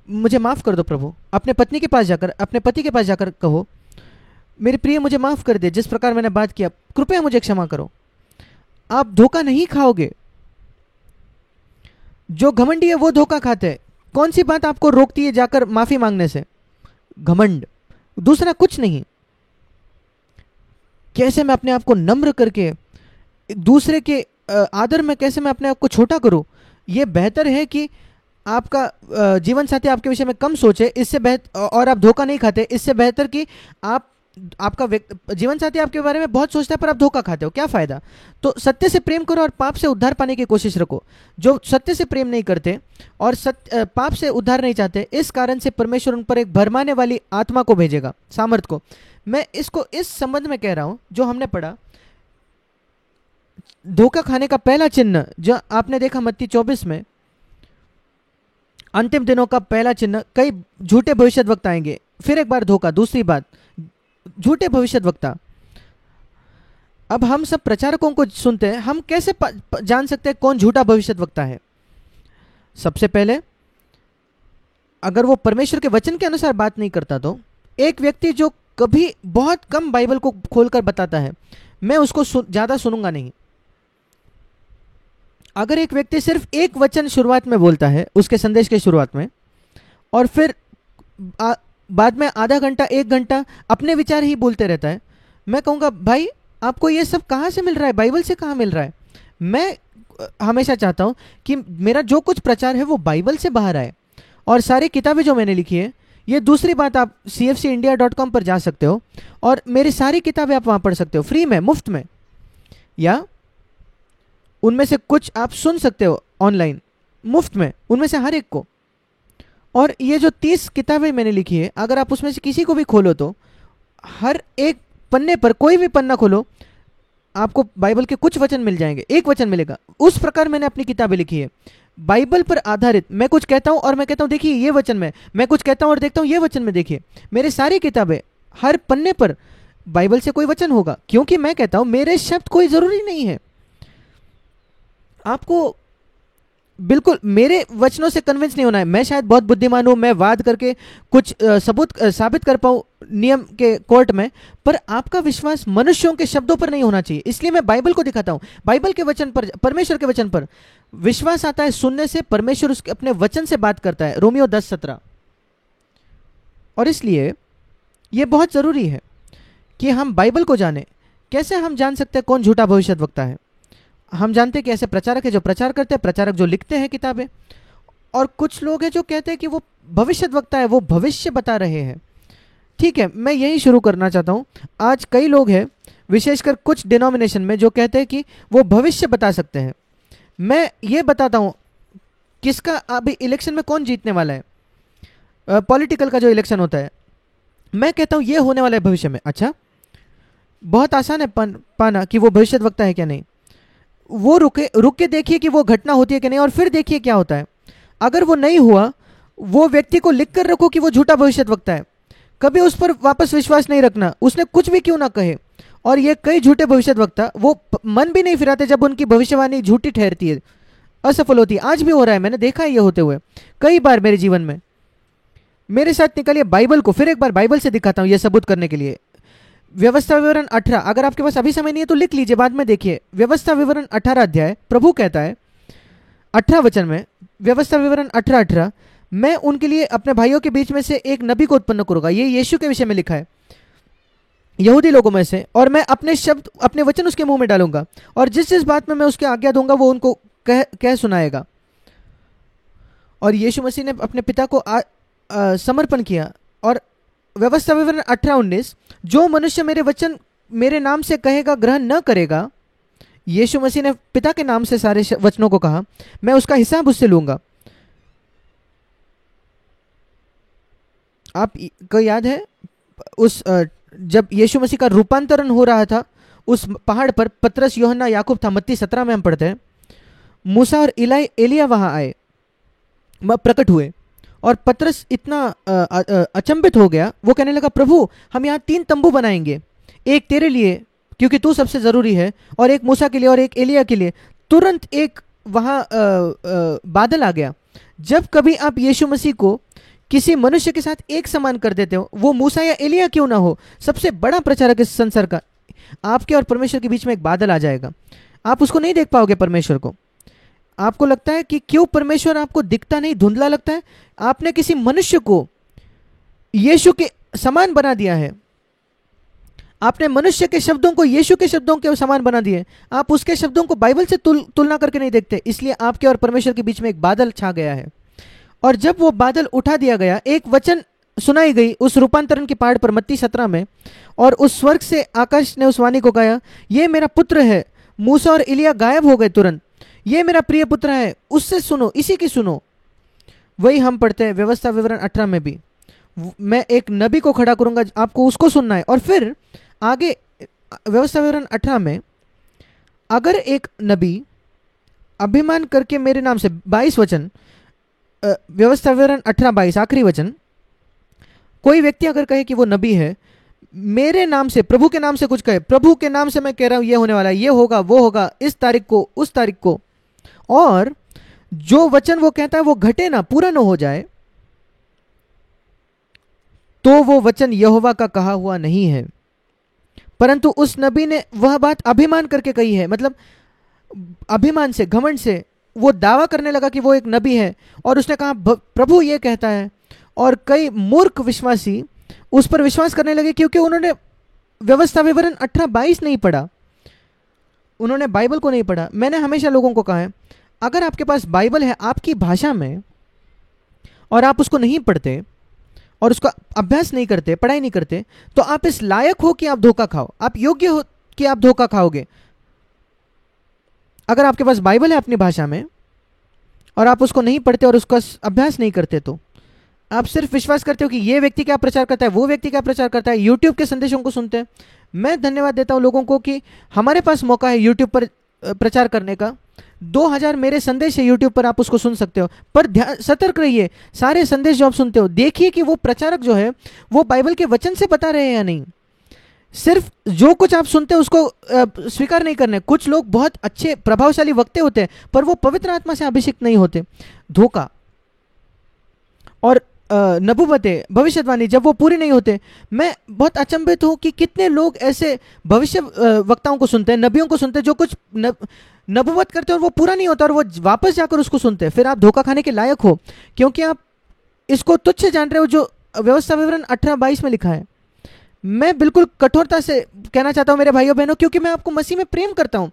A: मुझे माफ कर दो प्रभु। अपने पत्नी के पास जाकर, अपने पति के पास जाकर कहो मेरे प्रिय मुझे माफ कर दे, जिस प्रकार मैंने बात किया कृपया मुझे क्षमा करो। आप धोखा नहीं खाओगे। जो घमंडी है वो धोखा खाते हैं। कौन सी बात आपको रोकती है जाकर माफी मांगने से? घमंड, दूसरा कुछ नहीं। कैसे मैं अपने आप को नम्र करके दूसरे के आदर में कैसे मैं अपने आप को छोटा करूं, यह बेहतर है कि आपका जीवन साथी आपके विषय में कम सोचे, इससे बेहतर, और आप धोखा नहीं खाते। इससे बेहतर कि आपका जीवन साथी आपके बारे में बहुत सोचता है पर आप धोखा खाते हो, क्या फायदा। तो सत्य से प्रेम करो और पाप से उद्धार पाने की कोशिश रखो। जो सत्य से प्रेम नहीं करते और पाप से उद्धार नहीं चाहते, इस कारण से परमेश्वर उन पर एक भरमाने वाली आत्मा को भेजेगा, सामर्थ को। मैं इसको इस संबंध में कह रहा हूं जो हमने पढ़ा। धोखा खाने का पहला चिन्ह जो आपने देखा मत्ती 24 में, अंतिम दिनों का पहला चिन्ह, कई झूठे भविष्यद्वक्ता आएंगे। फिर एक बार धोखा, दूसरी बात झूठे भविष्यद्वक्ता। अब हम सब प्रचारकों को सुनते हैं, हम कैसे जान सकते हैं कौन झूठा भविष्यद्वक्ता है? सबसे पहले अगर वो परमेश्वर के वचन के अनुसार बात नहीं करता, तो एक व्यक्ति जो कभी बहुत कम बाइबल को खोलकर बताता है, मैं उसको ज्यादा सुनूंगा नहीं। अगर एक व्यक्ति सिर्फ एक वचन शुरुआत में बोलता है, उसके संदेश के शुरुआत में, और फिर बाद में आधा घंटा एक घंटा अपने विचार ही बोलते रहता है, मैं कहूँगा भाई आपको ये सब कहाँ से मिल रहा है, बाइबल से कहाँ मिल रहा है? मैं हमेशा चाहता हूँ कि मेरा जो कुछ प्रचार है वो बाइबल से बाहर आए। और सारी किताबें जो मैंने लिखी है, ये दूसरी बात, आप cfcindia.com पर जा सकते हो और मेरी सारी किताबें आप वहाँ पढ़ सकते हो, फ्री में, मुफ्त में, या उनमें से कुछ आप सुन सकते हो ऑनलाइन मुफ्त में, उनमें से हर एक को। और ये जो 30 किताबें मैंने लिखी है, अगर आप उसमें से किसी को भी खोलो तो हर एक पन्ने पर, कोई भी पन्ना खोलो, आपको बाइबल के कुछ वचन मिल जाएंगे, एक वचन मिलेगा। उस प्रकार मैंने अपनी किताबें लिखी है, बाइबल पर आधारित। मैं कुछ कहता हूं और मैं कहता हूं देखिए ये वचन में, मैं कुछ कहता हूं और देखता हूं ये वचन में देखिए। मेरी सारी किताबें, हर पन्ने पर बाइबल से कोई वचन होगा, क्योंकि मैं कहता हूं मेरे शब्द कोई जरूरी नहीं है। आपको बिल्कुल मेरे वचनों से कन्विंस नहीं होना है। मैं शायद बहुत बुद्धिमान हूं, मैं वाद करके कुछ सबूत साबित कर पाऊं नियम के कोर्ट में, पर आपका विश्वास मनुष्यों के शब्दों पर नहीं होना चाहिए। इसलिए मैं बाइबल को दिखाता हूं, बाइबल के वचन पर, परमेश्वर के वचन पर विश्वास आता है सुनने से। परमेश्वर उसके अपने वचन से बात करता है, रोमियो 10:17। और इसलिए यह बहुत जरूरी है कि हम बाइबल को जाने। कैसे हम जान सकते हैं कौन झूठा भविष्यद्वक्ता है? हम जानते हैं कि ऐसे प्रचारक है जो प्रचार करते हैं, प्रचारक जो लिखते हैं किताबें, और कुछ लोग हैं जो कहते हैं कि वो भविष्यद्वक्ता है, वो भविष्य बता रहे हैं। ठीक है, मैं यही शुरू करना चाहता हूँ। आज कई लोग हैं, विशेषकर कुछ डिनोमिनेशन में, जो कहते हैं कि वो भविष्य बता सकते हैं। मैं ये बताता हूँ किसका अभी इलेक्शन में कौन जीतने वाला है, पॉलिटिकल का जो इलेक्शन होता है। मैं कहता हूँ ये होने वाला है भविष्य में। अच्छा, बहुत आसान है पाना कि वो भविष्यवक्ता है क्या नहीं। वो रुक के देखिए कि वो घटना होती है कि नहीं, और फिर देखिए क्या होता है। अगर वो नहीं हुआ, वो व्यक्ति को लिख कर रखो कि वो झूठा भविष्यवक्ता है। कभी उस पर वापस विश्वास नहीं रखना, उसने कुछ भी क्यों ना कहे। और ये कई झूठे भविष्यवक्ता वो मन भी नहीं फिराते जब उनकी भविष्यवाणी झूठी ठहरती है, असफल होती है। आज भी हो रहा है, मैंने देखा है ये होते हुए कई बार मेरे जीवन में। मेरे साथ निकालिए बाइबल को, फिर एक बार बाइबल से दिखाता हूँ ये सबूत करने के लिए। व्यवस्था विवरण 18, अगर आपके पास अभी समय नहीं है तो लिख लीजिए, बाद में देखिए। व्यवस्था विवरण 18 अध्याय, प्रभु कहता है 18 वचन में, व्यवस्था विवरण 18:18, मैं उनके लिए अपने भाइयों के बीच में से एक नबी को उत्पन्न करूंगा। ये यीशु के विषय में लिखा है, यहूदी लोगों में से, और मैं अपने शब्द, अपने वचन उसके मुंह में डालूंगा, और जिस जिस बात में मैं उसके आज्ञा दूंगा वो उनको कह सुनाएगा। और यीशु मसीह ने अपने पिता को समर्पण किया। और व्यवस्था विवरण 18:19, जो मनुष्य मेरे वचन मेरे नाम से कहेगा, ग्रहण न करेगा, यीशु मसीह ने पिता के नाम से सारे वचनों को कहा, मैं उसका हिसाब उससे लूंगा। आपको याद है उस जब यीशु मसीह का रूपांतरण हो रहा था उस पहाड़ पर, पतरस, यूहन्ना, याकूब था, मत्ती 17 में हम पढ़ते हैं। मूसा और एलिया वहां आए, प्रकट हुए, और पतरस इतना अचंभित हो गया, वो कहने लगा, प्रभु हम यहाँ 3 तंबू बनाएंगे, एक तेरे लिए क्योंकि तू सबसे जरूरी है, और एक मूसा के लिए, और एक एलिया के लिए। तुरंत एक वहां बादल आ गया। जब कभी आप यीशु मसीह को किसी मनुष्य के साथ एक समान कर देते हो, वो मूसा या एलिया क्यों ना हो, सबसे बड़ा प्रचारक इस संसार का, आपके और परमेश्वर के बीच में एक बादल आ जाएगा। आप उसको नहीं देख पाओगे परमेश्वर को। आपको लगता है कि क्यों परमेश्वर आपको दिखता नहीं, धुंधला लगता है। आपने किसी मनुष्य को यीशु के समान बना दिया है। आपने मनुष्य के शब्दों को यीशु के शब्दों के समान बना दिए। आप उसके शब्दों को बाइबल से तुलना करके नहीं देखते, इसलिए आपके और परमेश्वर के बीच में एक बादल छा गया है। और जब वो बादल उठा दिया गया, एक वचन सुनाई गई उस रूपांतरण के पहाड़ पर, मत्ती 17 में, और उस स्वर्ग से आकाश ने उस वाणी को कहा, ये मेरा पुत्र है। मूसा और एलिया गायब हो गए तुरंत। ये मेरा प्रिय पुत्र है, उससे सुनो, इसी की सुनो। वही हम पढ़ते हैं व्यवस्था विवरण 18 में भी, मैं एक नबी को खड़ा करूंगा, आपको उसको सुनना है। और फिर आगे व्यवस्था विवरण 18 में, अगर एक नबी अभिमान करके मेरे नाम से, 22 वचन, व्यवस्था विवरण 18:22 आखिरी वचन, कोई व्यक्ति अगर कहे कि वो नबी है, मेरे नाम से, प्रभु के नाम से कुछ कहे, प्रभु के नाम से मैं कह रहा हूं ये होने वाला है, ये होगा, वो होगा, इस तारीख को, उस तारीख को, और जो वचन वो कहता है वो घटे ना, पूरा ना हो जाए, तो वो वचन यहोवा का कहा हुआ नहीं है। परंतु उस नबी ने वह बात अभिमान करके कही है, मतलब अभिमान से, घमंड से वो दावा करने लगा कि वो एक नबी है, और उसने कहा प्रभु ये कहता है। और कई मूर्ख विश्वासी उस पर विश्वास करने लगे, क्योंकि उन्होंने व्यवस्था विवरण 18:22 नहीं पढ़ा, उन्होंने बाइबल को नहीं पढ़ा। मैंने हमेशा लोगों को कहा है, अगर आपके पास बाइबल है आपकी भाषा में, और आप उसको नहीं पढ़ते और उसका अभ्यास नहीं करते, पढ़ाई नहीं करते, तो आप इस लायक हो कि आप धोखा खाओ, आप योग्य हो कि आप धोखा खाओगे। अगर आपके पास बाइबल है अपनी भाषा में और आप उसको नहीं पढ़ते और उसका अभ्यास नहीं करते, तो आप सिर्फ विश्वास करते हो कि ये व्यक्ति क्या प्रचार करता है, वो व्यक्ति क्या प्रचार करता है, यूट्यूब के संदेशों को सुनते हैं। मैं धन्यवाद देता हूं लोगों को कि हमारे पास मौका है यूट्यूब पर प्रचार करने का। 2000 मेरे संदेश है यूट्यूब पर, आप उसको सुन सकते हो। पर ध्यान, सतर्क रहिए, सारे संदेश जो आप सुनते हो देखिए कि वो प्रचारक जो है वो बाइबल के वचन से बता रहे हैं या नहीं। सिर्फ जो कुछ आप सुनते हो उसको स्वीकार नहीं करना है। कुछ लोग बहुत अच्छे प्रभावशाली वक्ते होते हैं पर वो पवित्र आत्मा से अभिषिक्त नहीं होते। धोखा और नबुवतें, भविष्यवाणी जब वो पूरी नहीं होते, मैं बहुत अचंभित हूं कि कितने लोग ऐसे भविष्य वक्ताओं को सुनते हैं, नबियों को सुनते हैं, जो कुछ नबुवत करते हैं और वो पूरा नहीं होता और वो वापस जाकर उसको सुनते हैं। फिर आप धोखा खाने के लायक हो, क्योंकि आप इसको तुच्छ जान रहे हो जो व्यवस्था विवरण 18:22 में लिखा है। मैं बिल्कुल कठोरता से कहना चाहता हूं मेरे भाइयों बहनों, क्योंकि मैं आपको मसीह में प्रेम करता हूं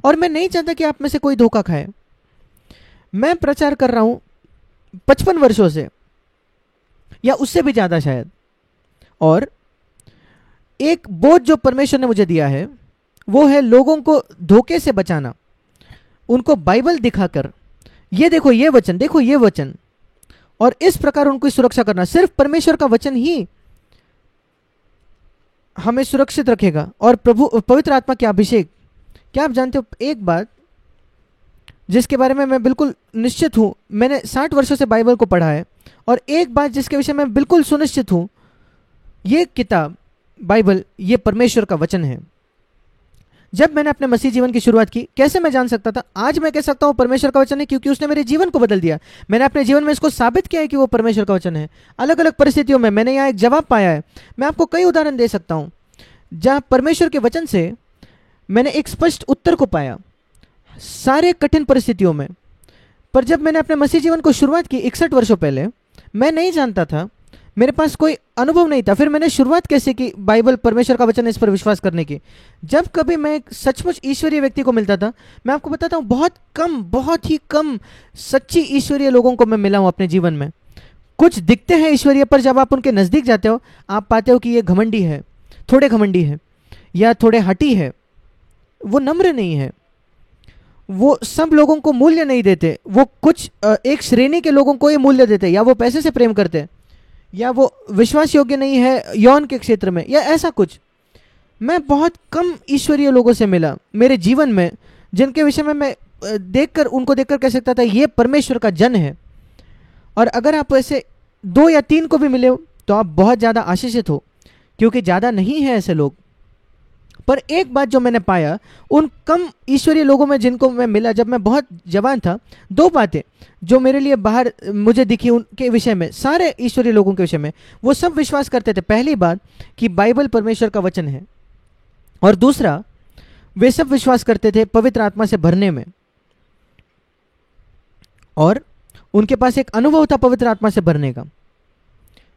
A: और मैं नहीं चाहता कि आप में से कोई धोखा खाए। मैं प्रचार कर रहा हूं 55 वर्षों से, या उससे भी ज्यादा शायद, और एक बोझ जो परमेश्वर ने मुझे दिया है वो है लोगों को धोखे से बचाना, उनको बाइबल दिखाकर ये देखो ये वचन, देखो ये वचन, और इस प्रकार उनको सुरक्षा करना। सिर्फ परमेश्वर का वचन ही हमें सुरक्षित रखेगा और प्रभु पवित्र आत्मा के अभिषेक। क्या आप जानते हो एक बात जिसके बारे में मैं बिल्कुल निश्चित हूं, मैंने 60 वर्षों से बाइबल को पढ़ा है, और एक बात जिसके विषय में बिल्कुल सुनिश्चित हूं, ये किताब बाइबल ये परमेश्वर का वचन है। जब मैंने अपने मसीह जीवन की शुरुआत की, कैसे मैं जान सकता था? आज मैं कह सकता हूं परमेश्वर का वचन है, क्योंकि उसने मेरे जीवन को बदल दिया। मैंने अपने जीवन में इसको साबित किया है कि वो परमेश्वर का वचन है। अलग अलग परिस्थितियों में मैंने यहाँ एक जवाब पाया है। मैं आपको कई उदाहरण दे सकता हूं जहां परमेश्वर के वचन से मैंने एक स्पष्ट उत्तर को पाया सारे कठिन परिस्थितियों में। पर जब मैंने अपने मसीह जीवन को शुरुआत की 61 वर्षों पहले, मैं नहीं जानता था, मेरे पास कोई अनुभव नहीं था। फिर मैंने शुरुआत कैसे की बाइबल परमेश्वर का वचन है इस पर विश्वास करने की? जब कभी मैं सचमुच ईश्वरीय व्यक्ति को मिलता था, मैं आपको बताता हूँ बहुत ही कम सच्ची ईश्वरीय लोगों को मैं मिला हूँ अपने जीवन में। कुछ दिखते हैं ईश्वरीय, पर जब आप उनके नज़दीक जाते हो आप पाते हो कि ये घमंडी है, थोड़े घमंडी है या थोड़े हठी है, वो नम्र नहीं है, वो सब लोगों को मूल्य नहीं देते, वो कुछ एक श्रेणी के लोगों को ही मूल्य देते, या वो पैसे से प्रेम करते, या वो विश्वास योग्य नहीं है यौन के क्षेत्र में, या ऐसा कुछ। मैं बहुत कम ईश्वरीय लोगों से मिला मेरे जीवन में जिनके विषय में मैं उनको देखकर कह सकता था ये परमेश्वर का जन है। और अगर आप ऐसे 2 या 3 को भी मिले हो तो आप बहुत ज़्यादा आशीषित हो, क्योंकि ज़्यादा नहीं है ऐसे लोग। पर एक बात जो मैंने पाया उन कम ईश्वरीय लोगों में जिनको मैं मिला जब मैं बहुत जवान था, 2 बातें जो मेरे लिए बाहर मुझे दिखी उनके विषय में, सारे ईश्वरीय लोगों के विषय में। वो सब विश्वास करते थे, पहली बात कि बाइबल परमेश्वर का वचन है, और दूसरा वे सब विश्वास करते थे पवित्र आत्मा से भरने में, और उनके पास एक अनुभव था पवित्र आत्मा से भरने का।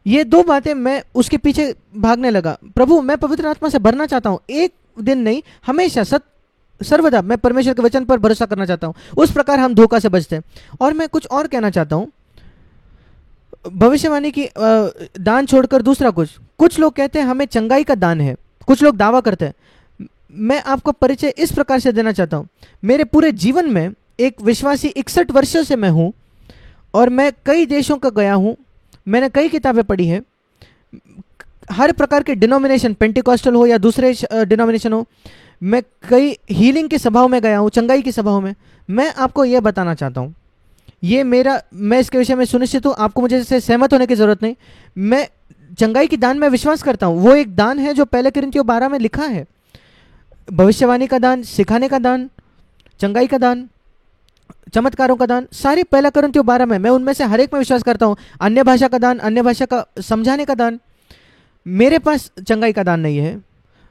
A: ये 2 बातें मैं उसके पीछे भागने लगा। प्रभु मैं पवित्र आत्मा से भरना चाहता हूँ, एक दिन नहीं, हमेशा सर्वदा मैं परमेश्वर के वचन पर भरोसा करना चाहता हूँ। उस प्रकार हम धोखा से बचते हैं। और मैं कुछ और कहना चाहता हूँ, भविष्यवाणी की दान छोड़कर दूसरा कुछ लोग कहते हैं हमें चंगाई का दान है, कुछ लोग दावा करते हैं। मैं आपको परिचय इस प्रकार से देना चाहता हूँ, मेरे पूरे जीवन में एक विश्वासी 61 वर्षों से मैं हूँ, और मैं कई देशों का गया हूँ, मैंने कई किताबें पढ़ी हैं, हर प्रकार के डिनोमिनेशन, पेंटिकॉस्टल हो या दूसरे डिनोमिनेशन हो, मैं कई हीलिंग की सभाओं में गया हूँ, चंगाई की सभाओं में। मैं आपको यह बताना चाहता हूँ, मैं इसके विषय में सुनिश्चित हूँ, आपको मुझे इससे सहमत होने की ज़रूरत नहीं। मैं चंगाई की दान में विश्वास करता हूँ, वो एक दान है जो पहले कुरिन्थियों 12 में लिखा है। भविष्यवाणी का दान, सिखाने का दान, चंगाई का दान, चमत्कारों का दान, सारी पहला कुरिन्थियों 12 में, मैं उनमें से हर एक में विश्वास करता हूँ। अन्य भाषा का दान, अन्य भाषा का समझाने का दान। मेरे पास चंगाई का दान नहीं है।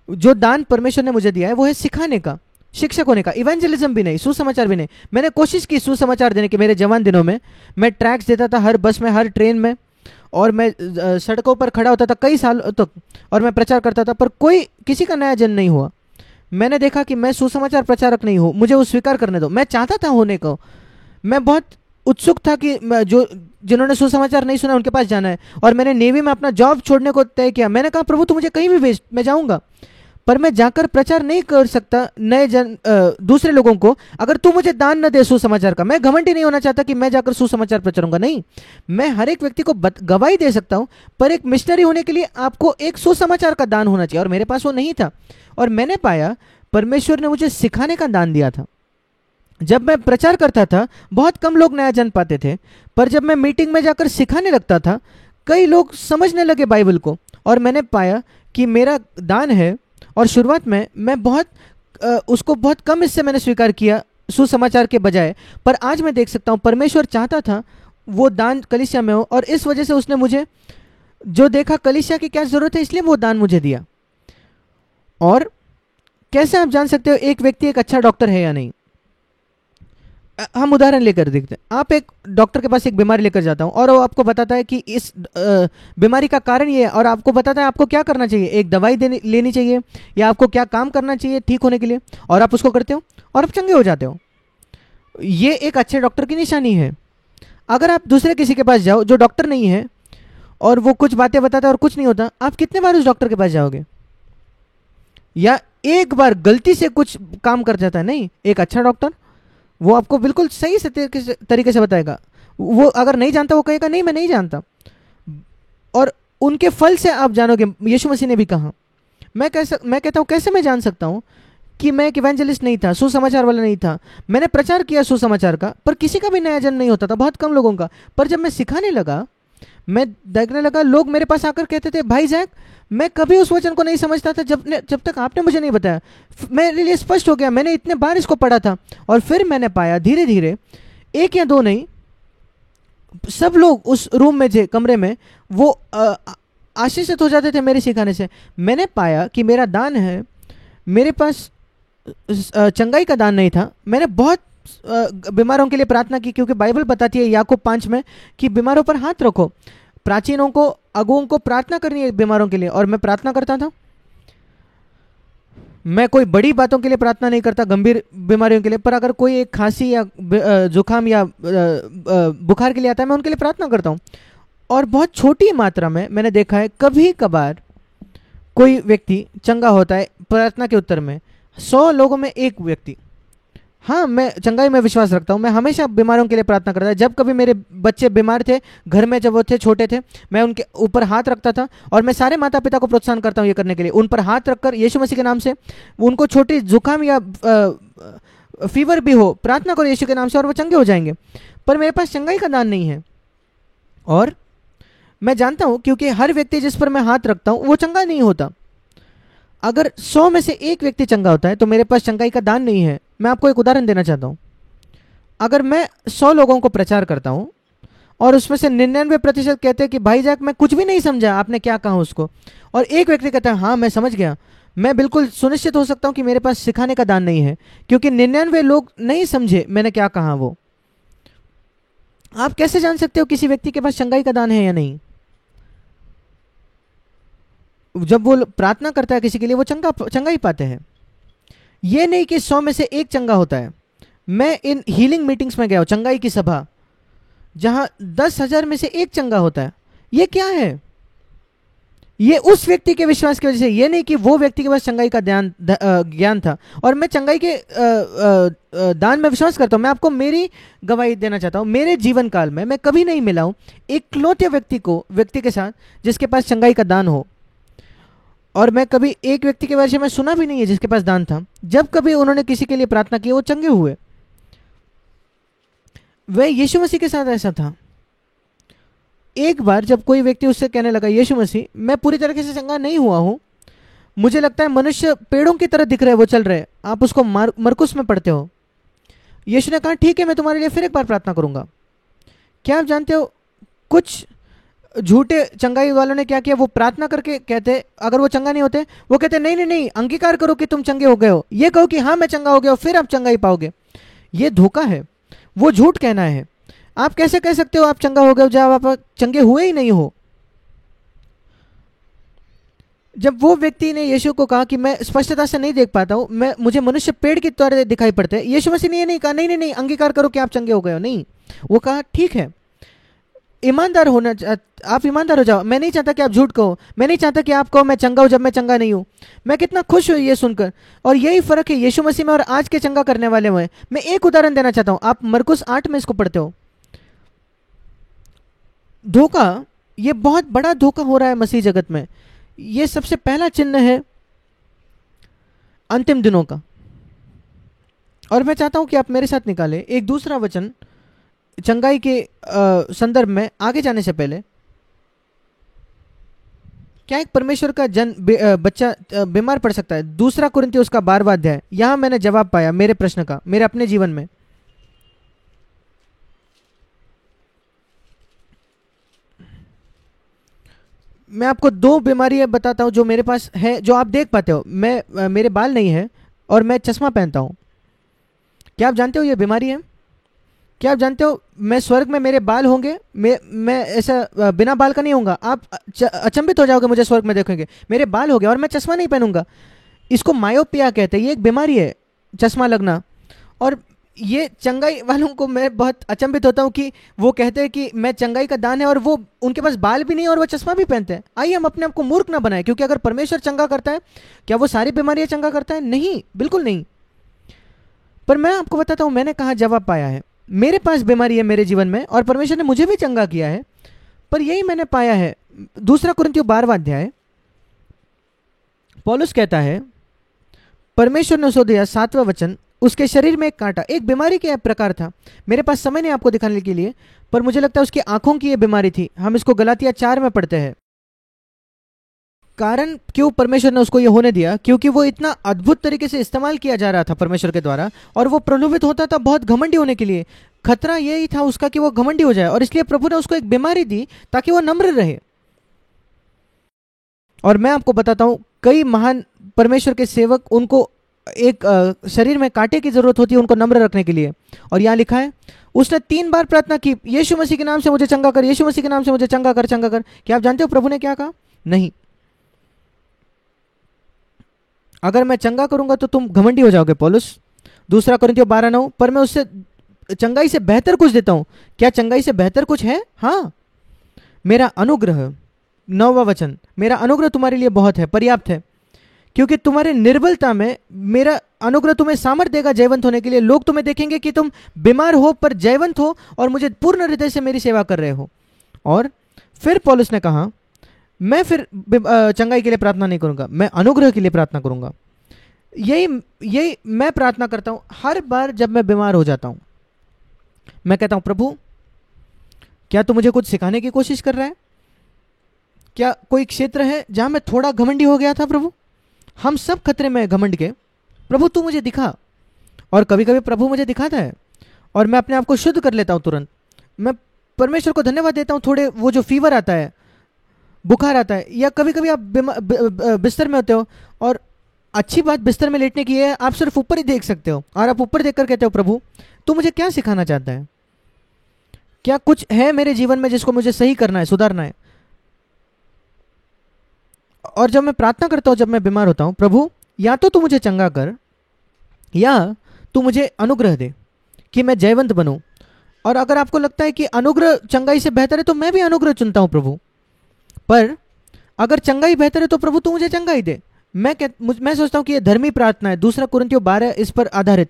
A: जो दान परमेश्वर ने मुझे दिया है वो है सिखाने का, शिक्षक होने का। इवेंजलिज्म भी नहीं, सुसमाचार भी नहीं। मैंने कोशिश की सुसमाचार देने की, मेरे जवान दिनों में मैं ट्रैक्स देता था हर बस में, हर ट्रेन में, और मैं सड़कों पर खड़ा होता था कई साल तक, और मैं प्रचार करता था, पर किसी का नया जन्म नहीं हुआ। मैंने देखा कि मैं सुसमाचार प्रचारक नहीं हूँ, मुझे वो स्वीकार करने दो। मैं चाहता था होने को, मैं बहुत उत्सुक था कि जिन्होंने सुसमाचार नहीं सुना उनके पास जाना है, और मैंने नेवी में अपना जॉब छोड़ने को तय किया। मैंने कहा प्रभु तू मुझे कहीं भी भेज, मैं जाऊंगा, पर मैं जाकर प्रचार नहीं कर सकता दूसरे लोगों को अगर तू मुझे दान न दे सुसमाचार का। मैं घमंडी नहीं होना चाहता कि मैं जाकर सुसमाचार प्रचारूंगा, नहीं, मैं हर एक व्यक्ति को गवाही दे सकता हूं, पर एक मिशनरी होने के लिए आपको एक सुसमाचार का दान होना चाहिए, और मेरे पास वो नहीं था। और मैंने पाया परमेश्वर ने मुझे सिखाने का दान दिया था। जब मैं प्रचार करता था बहुत कम लोग नया जन्म पाते थे, पर जब मैं मीटिंग में जाकर सिखाने लगता था कई लोग समझने लगे बाइबल को, और मैंने पाया कि मेरा दान है। और शुरुआत में मैं उसको बहुत कम इससे मैंने स्वीकार किया सुसमाचार के बजाय, पर आज मैं देख सकता हूँ परमेश्वर चाहता था वो दान कलीसिया में हो, और इस वजह से उसने मुझे जो देखा कलीसिया की क्या ज़रूरत है, इसलिए वो दान मुझे दिया। और कैसे आप जान सकते हो एक व्यक्ति एक अच्छा डॉक्टर है या नहीं? हम उदाहरण लेकर देखते हैं। आप एक डॉक्टर के पास एक बीमारी लेकर जाता हूं, और वो आपको बताता है कि इस बीमारी का कारण ये है, और आपको बताता है आपको क्या करना चाहिए, एक दवाई लेनी चाहिए, या आपको क्या काम करना चाहिए ठीक होने के लिए, और आप उसको करते हो और आप चंगे हो जाते हो। ये एक अच्छे डॉक्टर की निशानी है। अगर आप दूसरे किसी के पास जाओ जो डॉक्टर नहीं है, और वो कुछ बातें बताता है और कुछ नहीं होता, आप कितने बार उस डॉक्टर के पास जाओगे? या एक बार गलती से कुछ काम कर जाता है, नहीं, एक अच्छा डॉक्टर वो आपको बिल्कुल सही से तरीके से बताएगा। वो अगर नहीं जानता वो कहेगा नहीं मैं नहीं जानता, और उनके फल से आप जानोगे। यीशु मसीह ने भी कहा, मैं कहता हूँ कैसे मैं जान सकता हूँ कि मैं एक इवेंजलिस्ट नहीं था, सुसमाचार वाला नहीं था। मैंने प्रचार किया सुसमाचार का, पर किसी का भी नया जन्म नहीं होता था, बहुत कम लोगों का। पर जब मैं सिखाने लगा, मैं देखने लगा, लोग मेरे पास आकर कहते थे, भाई जैक मैं कभी उस वचन को नहीं समझता था जब तक आपने मुझे नहीं बताया। मेरे लिए स्पष्ट हो गया, मैंने इतने बार इसको पढ़ा था। और फिर मैंने पाया धीरे धीरे, एक या दो नहीं, सब लोग उस रूम में थे, कमरे में, वो आशीषित हो जाते थे मेरे सिखाने से। मैंने पाया कि मेरा दान है, मेरे पास चंगाई का दान नहीं था। मैंने बहुत बीमारों के लिए प्रार्थना की, क्योंकि बाइबल बताती है याकूब 5 में कि बीमारों पर हाथ रखो, प्राचीनों को, अगुओं को प्रार्थना करनी है बीमारों के लिए। और मैं प्रार्थना करता था। मैं कोई बड़ी बातों के लिए प्रार्थना नहीं करता, गंभीर बीमारियों के लिए, पर अगर कोई एक खांसी या जुकाम या बुखार के लिए आता है, मैं उनके लिए प्रार्थना करता हूँ। और बहुत छोटी मात्रा में मैंने देखा है, कभी कभार कोई व्यक्ति चंगा होता है प्रार्थना के उत्तर में, 100 लोगों में एक व्यक्ति। हाँ, मैं चंगाई में विश्वास रखता हूँ। मैं हमेशा बीमारों के लिए प्रार्थना करता था। जब कभी मेरे बच्चे बीमार थे घर में, जब वो थे छोटे थे, मैं उनके ऊपर हाथ रखता था। और मैं सारे माता पिता को प्रोत्साहन करता हूँ ये करने के लिए, उन पर हाथ रखकर यीशु मसीह के नाम से, उनको छोटी जुकाम या फीवर भी हो, प्रार्थना करो यीशु के नाम से और वो चंगे हो जाएंगे। पर मेरे पास चंगाई का दान नहीं है। और मैं जानता हूँ, क्योंकि हर व्यक्ति जिस पर मैं हाथ रखता हूँ वो चंगा नहीं होता। अगर 100 में से एक व्यक्ति चंगा होता है तो मेरे पास चंगाई का दान नहीं है। मैं आपको एक उदाहरण देना चाहता हूँ। अगर मैं 100 लोगों को प्रचार करता हूँ और उसमें से 99% कहते हैं कि भाई जैक मैं कुछ भी नहीं समझा आपने क्या कहा उसको, और एक व्यक्ति कहता है हाँ मैं समझ गया, मैं बिल्कुल सुनिश्चित हो सकता हूँ कि मेरे पास सिखाने का दान नहीं है, क्योंकि 99 लोग नहीं समझे मैंने क्या कहा। वो आप कैसे जान सकते हो किसी व्यक्ति के पास चंगाई का दान है या नहीं? जब वो प्रार्थना करता है किसी के लिए, वो चंगा ही पाते हैं। ये नहीं कि 100 में से एक चंगा होता है। मैं इन हीलिंग मीटिंग्स में गया हूं, चंगाई की सभा, जहां 10,000 में से एक चंगा होता है। ये क्या है? ये उस व्यक्ति के विश्वास की वजह से। ये नहीं कि वो व्यक्ति के पास चंगाई का ज्ञान था। और मैं चंगाई के दान में विश्वास करता हूं। मैं आपको मेरी गवाही देना चाहता हूं। मेरे जीवन काल में मैं कभी नहीं मिला हूं इकलौते व्यक्ति के साथ जिसके पास चंगाई का दान हो। और मैं कभी एक व्यक्ति के बारे में सुना भी नहीं है जिसके पास दान था। जब कभी उन्होंने किसी के लिए प्रार्थना की, वो चंगे हुए। वह यीशु मसीह के साथ ऐसा था। एक बार जब कोई व्यक्ति उससे कहने लगा, यीशु मसीह मैं पूरी तरीके से चंगा नहीं हुआ हूं, मुझे लगता है मनुष्य पेड़ों की तरह दिख रहे हैं, वो चल रहे हैं, आप उसको मरकुस में पढ़ते हो। यीशु ने कहा ठीक है, मैं तुम्हारे लिए फिर एक बार प्रार्थना करूंगा। क्या आप जानते हो कुछ झूठे चंगाई वालों ने क्या किया? वो प्रार्थना करके कहते, अगर वो चंगा नहीं होते, वो कहते नहीं नहीं नहीं, अंगीकार करो कि तुम चंगे हो गए हो, ये कहो कि हाँ मैं चंगा हो गया, फिर आप चंगाई पाओगे। ये धोखा है, वो झूठ कहना है। आप कैसे कह सकते हो आप चंगा हो गए हो जब आप चंगे हुए ही नहीं हो? जब वो व्यक्ति ने यीशु को कहा कि मैं स्पष्टता से नहीं देख पाता हूं, मुझे मनुष्य पेड़ की तरह दिखाई पड़ते हैं, यीशु मसीह ने ये नहीं कहा नहीं नहीं नहीं अंगीकार करो कि आप चंगे हो गए हो, नहीं। वो कहा ठीक है, ईमानदार होना, आप ईमानदार हो जाओ, मैं नहीं चाहता कि आप झूठ कहो, मैं नहीं चाहता कि आप कहो मैं चंगा हूं जब मैं चंगा नहीं हूं। मैं कितना खुश हूं ये सुनकर। और यही फर्क है यीशु मसीह में और आज के चंगा करने वाले में। मैं एक उदाहरण देना चाहता हूं, आप मरकुस 8 में इसको पढ़ते हो। धोखा, ये बहुत बड़ा धोखा हो रहा है मसीह जगत में। ये सबसे पहला चिन्ह है अंतिम दिनों का। और मैं चाहता हूं कि आप मेरे साथ निकालें एक दूसरा वचन चंगाई के संदर्भ में आगे जाने से पहले। क्या एक परमेश्वर का बच्चा बीमार पड़ सकता है? 2 कुरिन्थियों उसका 12वां अध्याय। यहां मैंने जवाब पाया मेरे प्रश्न का, मेरे अपने जीवन में। मैं आपको 2 बीमारियां बताता हूं जो मेरे पास है, जो आप देख पाते हो। मेरे बाल नहीं है और मैं चश्मा पहनता हूं। क्या आप जानते हो ये बीमारी है? क्या आप जानते हो मैं स्वर्ग में मेरे बाल होंगे, मैं ऐसा बिना बाल का नहीं होऊंगा। आप अचंभित हो जाओगे मुझे स्वर्ग में देखेंगे, मेरे बाल हो गए और मैं चश्मा नहीं पहनूंगा। इसको मायोपिया कहते हैं, ये एक बीमारी है, चश्मा लगना। और ये चंगाई वालों को मैं बहुत अचंभित होता हूँ कि वो कहते हैं कि मैं चंगाई का दान है, और वो उनके पास बाल भी नहीं है और वो चश्मा भी पहनते हैं। आइए हम अपने आप को मूर्ख ना बनाए, क्योंकि अगर परमेश्वर चंगा करता है, क्या वो सारी बीमारियां चंगा करता है? नहीं, बिल्कुल नहीं। पर मैं आपको बताता हूँ मैंने कहाँ जवाब पाया है। मेरे पास बीमारी है मेरे जीवन में, और परमेश्वर ने मुझे भी चंगा किया है, पर यही मैंने पाया है। दूसरा कुरिन्थियों 12वां अध्याय, पौलुस कहता है, परमेश्वर ने उसको दिया 7वां वचन, उसके शरीर में एक कांटा, एक बीमारी का प्रकार था। मेरे पास समय नहीं आपको दिखाने के लिए, पर मुझे लगता है उसकी आंखों की ये बीमारी थी। हम इसको गलातिया 4 में पढ़ते हैं। कारण क्यों परमेश्वर ने उसको ये होने दिया? क्योंकि वो इतना अद्भुत तरीके से इस्तेमाल किया जा रहा था परमेश्वर के द्वारा, और वो प्रलोभित होता था बहुत घमंडी होने के लिए। खतरा यही था उसका कि वो घमंडी हो जाए, और इसलिए प्रभु ने उसको एक बीमारी दी ताकि वो नम्र रहे। और मैं आपको बताता हूं, कई महान परमेश्वर के सेवक, उनको एक शरीर में कांटे की जरूरत होती है उनको नम्र रखने के लिए। और यहां लिखा है, उसने 3 बार प्रार्थना की, यीशु मसीह के नाम से मुझे चंगा कर, यीशु मसीह के नाम से मुझे चंगा कर, चंगा कर। क्या आप जानते हो प्रभु ने क्या कहा? नहीं, अगर मैं चंगा करूंगा तो तुम घमंडी हो जाओगे पौलुस। दूसरा कुरिन्थियों 12:9, पर मैं उससे चंगाई से बेहतर कुछ देता हूं। क्या चंगाई से बेहतर कुछ है? हाँ, मेरा अनुग्रह। 9वां वचन, मेरा अनुग्रह तुम्हारे लिए बहुत है, पर्याप्त है, क्योंकि तुम्हारे निर्बलता में मेरा अनुग्रह तुम्हें सामर्थ देगा जयवंत होने के लिए। लोग तुम्हें देखेंगे कि तुम बीमार हो पर जयवंत हो, और मुझे पूर्ण हृदय से मेरी सेवा कर रहे हो। और फिर पौलुस ने कहा, मैं फिर चंगाई के लिए प्रार्थना नहीं करूंगा, मैं अनुग्रह के लिए प्रार्थना करूंगा। यही यही मैं प्रार्थना करता हूं हर बार जब मैं बीमार हो जाता हूं। मैं कहता हूं, प्रभु क्या तू मुझे कुछ सिखाने की कोशिश कर रहा है? क्या कोई क्षेत्र है जहां मैं थोड़ा घमंडी हो गया था? प्रभु, हम सब खतरे में घमंड के, प्रभु तू मुझे दिखा। और कभी कभी प्रभु मुझे दिखाता है और मैं अपने आप को शुद्ध कर लेता हूं तुरंत। मैं परमेश्वर को धन्यवाद देता हूं। थोड़े वो जो फीवर आता है, बुखार आता है, या कभी कभी आप बिस्तर में होते हो, और अच्छी बात बिस्तर में लेटने की है, आप सिर्फ ऊपर ही देख सकते हो, और आप ऊपर देखकर कहते हो, प्रभु तू मुझे क्या सिखाना चाहता है? क्या कुछ है मेरे जीवन में जिसको मुझे सही करना है, सुधारना है? और जब मैं प्रार्थना करता हूं, जब मैं बीमार होता हूं, प्रभु या तो तू मुझे चंगा कर, या तू मुझे अनुग्रह दे कि मैं जयवंत बनूं। और अगर आपको लगता है कि अनुग्रह चंगाई से बेहतर है, तो मैं भी अनुग्रह चुनता हूं प्रभु। पर अगर चंगाई बेहतर है तो प्रभु तू मुझे चंगाई दे। मैं सोचता हूं कि ये धर्मी प्रार्थना है। दूसरा कुरिन्थियों 12 इस पर आधारित।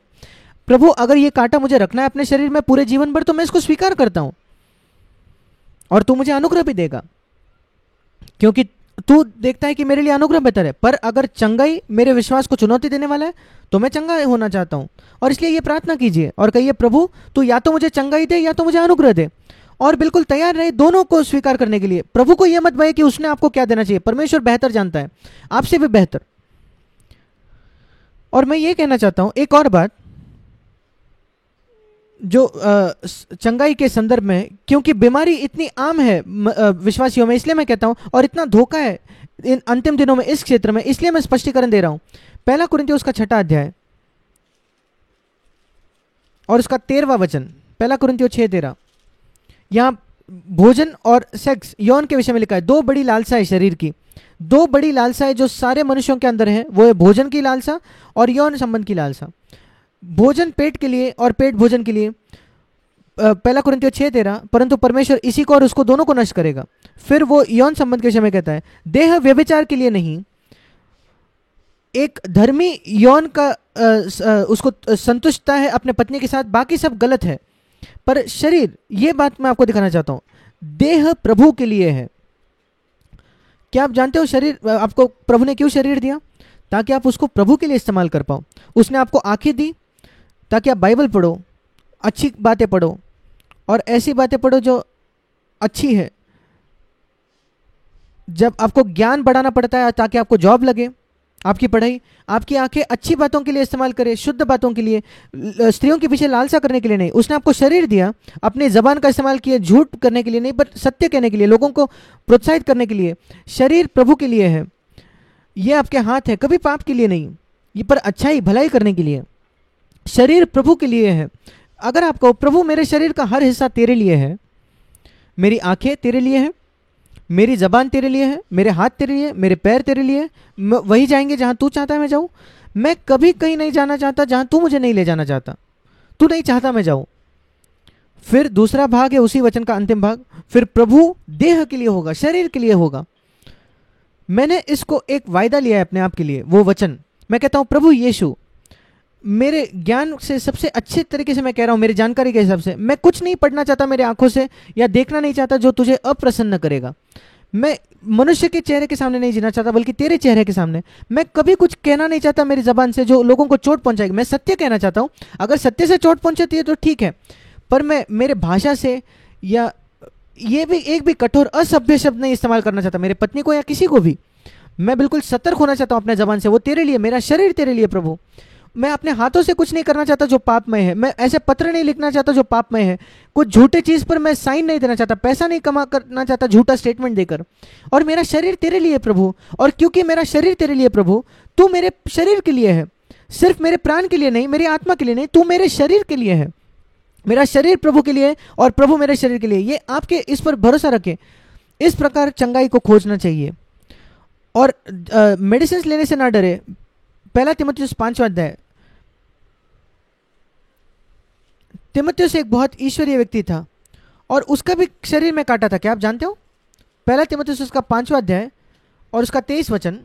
A: प्रभु अगर ये कांटा मुझे रखना है अपने शरीर में पूरे जीवन भर, तो मैं इसको स्वीकार करता हूं, और तू मुझे अनुग्रह भी देगा, क्योंकि तू देखता है कि मेरे लिए अनुग्रह बेहतर है। पर अगर चंगाई मेरे विश्वास को चुनौती देने वाला है, तो मैं चंगा होना चाहता हूं। और इसलिए ये प्रार्थना कीजिए और कहिए, प्रभु तू या तो मुझे चंगाई दे या तो मुझे अनुग्रह दे। और बिल्कुल तैयार रहे दोनों को स्वीकार करने के लिए। प्रभु को यह मत भय कि उसने आपको क्या देना चाहिए, परमेश्वर बेहतर जानता है, आपसे भी बेहतर। और मैं ये कहना चाहता हूं एक और बात, जो चंगाई के संदर्भ में, क्योंकि बीमारी इतनी आम है विश्वासियों में, इसलिए मैं कहता हूं, और इतना धोखा है इन अंतिम दिनों में इस क्षेत्र में, इसलिए मैं स्पष्टीकरण दे रहा हूं। पहला कुरिन्थियों उसका 6वां अध्याय और उसका 13वां वचन, पहला कुरिन्थियों 6:13, यहां भोजन और सेक्स, यौन के विषय में लिखा है। 2 बड़ी लालसा है शरीर की, 2 बड़ी लालसाएं जो सारे मनुष्यों के अंदर है, वो है भोजन की लालसा और यौन संबंध की लालसा। भोजन पेट के लिए और पेट भोजन के लिए, पहला कुरिन्थियों 6:13, परंतु परमेश्वर इसी को और उसको दोनों को नष्ट करेगा। फिर वो यौन संबंध के विषय में कहता है, देह व्यभिचार के लिए नहीं, एक धर्मी यौन का उसको संतुष्टता है अपने पत्नी के साथ, बाकी सब गलत है। पर शरीर, ये बात मैं आपको दिखाना चाहता हूं, देह प्रभु के लिए है। क्या आप जानते हो शरीर आपको प्रभु ने क्यों शरीर दिया? ताकि आप उसको प्रभु के लिए इस्तेमाल कर पाओ। उसने आपको आंखें दी ताकि आप बाइबल पढ़ो, अच्छी बातें पढ़ो, और ऐसी बातें पढ़ो जो अच्छी है। जब आपको ज्ञान बढ़ाना पड़ता है ताकि आपको जॉब लगे, आपकी पढ़ाई, आपकी आंखें अच्छी बातों के लिए इस्तेमाल करे, शुद्ध बातों के लिए, स्त्रियों के पीछे लालसा करने के लिए नहीं। उसने आपको शरीर दिया अपनी जबान का इस्तेमाल किया झूठ करने के लिए नहीं, पर सत्य कहने के लिए, लोगों को प्रोत्साहित करने के लिए। शरीर प्रभु के लिए है। ये आपके हाथ है, कभी पाप के लिए नहीं, ये पर अच्छाई भलाई करने के लिए। शरीर प्रभु के लिए है। अगर आप कहो, प्रभु मेरे शरीर का हर हिस्सा तेरे लिए है, मेरी आंखें तेरे लिए है, मेरी जबान तेरे लिए है, मेरे हाथ तेरे लिए, मेरे पैर तेरे लिए, वही जाएंगे जहां तू चाहता है मैं जाऊं। मैं कभी कहीं नहीं जाना चाहता जहां तू मुझे नहीं ले जाना चाहता। तू नहीं चाहता मैं जाऊं। फिर दूसरा भाग है उसी वचन का अंतिम भाग, फिर प्रभु देह के लिए होगा, शरीर के लिए होगा। मैंने इसको एक वायदा लिया है अपने आप के लिए, वो वचन मैं कहता हूं प्रभु यीशु, मेरे ज्ञान से सबसे अच्छे तरीके से मैं कह रहा हूं, मेरी जानकारी के हिसाब से, मैं कुछ नहीं पढ़ना चाहता मेरे आंखों से या देखना नहीं चाहता जो तुझे अप्रसन्न करेगा। मैं मनुष्य के चेहरे के सामने नहीं जीना चाहता बल्कि तेरे चेहरे के सामने। मैं कभी कुछ कहना नहीं चाहता मेरी जबान से जो लोगों को चोट पहुंचाएगी। मैं सत्य कहना चाहता हूं, अगर सत्य से चोट पहुंचती है तो ठीक है, पर मैं मेरे भाषा से या ये भी एक भी कठोर असभ्य शब्द नहीं इस्तेमाल करना चाहता मेरे पत्नी को या किसी को भी। मैं बिल्कुल सतर्क होना चाहता हूं अपने जबान से, वो तेरे लिए, मेरा शरीर तेरे लिए प्रभु। मैं अपने हाथों से कुछ नहीं करना चाहता जो पापमय है, मैं ऐसे पत्र नहीं लिखना चाहता जो पापमय है, कुछ झूठे चीज पर मैं साइन नहीं देना चाहता, पैसा नहीं कमा करना चाहता झूठा स्टेटमेंट देकर। और मेरा शरीर तेरे लिए प्रभु, और क्योंकि मेरा शरीर तेरे लिए प्रभु, तू मेरे शरीर के लिए है, सिर्फ मेरे प्राण के लिए नहीं, मेरी आत्मा के लिए नहीं, तू मेरे शरीर के लिए है। मेरा शरीर प्रभु के लिए और प्रभु मेरे शरीर के लिए। ये आपके इस पर भरोसा रखें। इस प्रकार चंगाई को खोजना चाहिए और मेडिसिन लेने से ना डरे। पहला तीमुथियुस 5वां अध्याय। तीमुथियुस एक बहुत ईश्वरीय व्यक्ति था और उसका भी शरीर में काटा था, क्या आप जानते हो? पहला तीमुथियुस उसका 5वां अध्याय और उसका 23 वचन।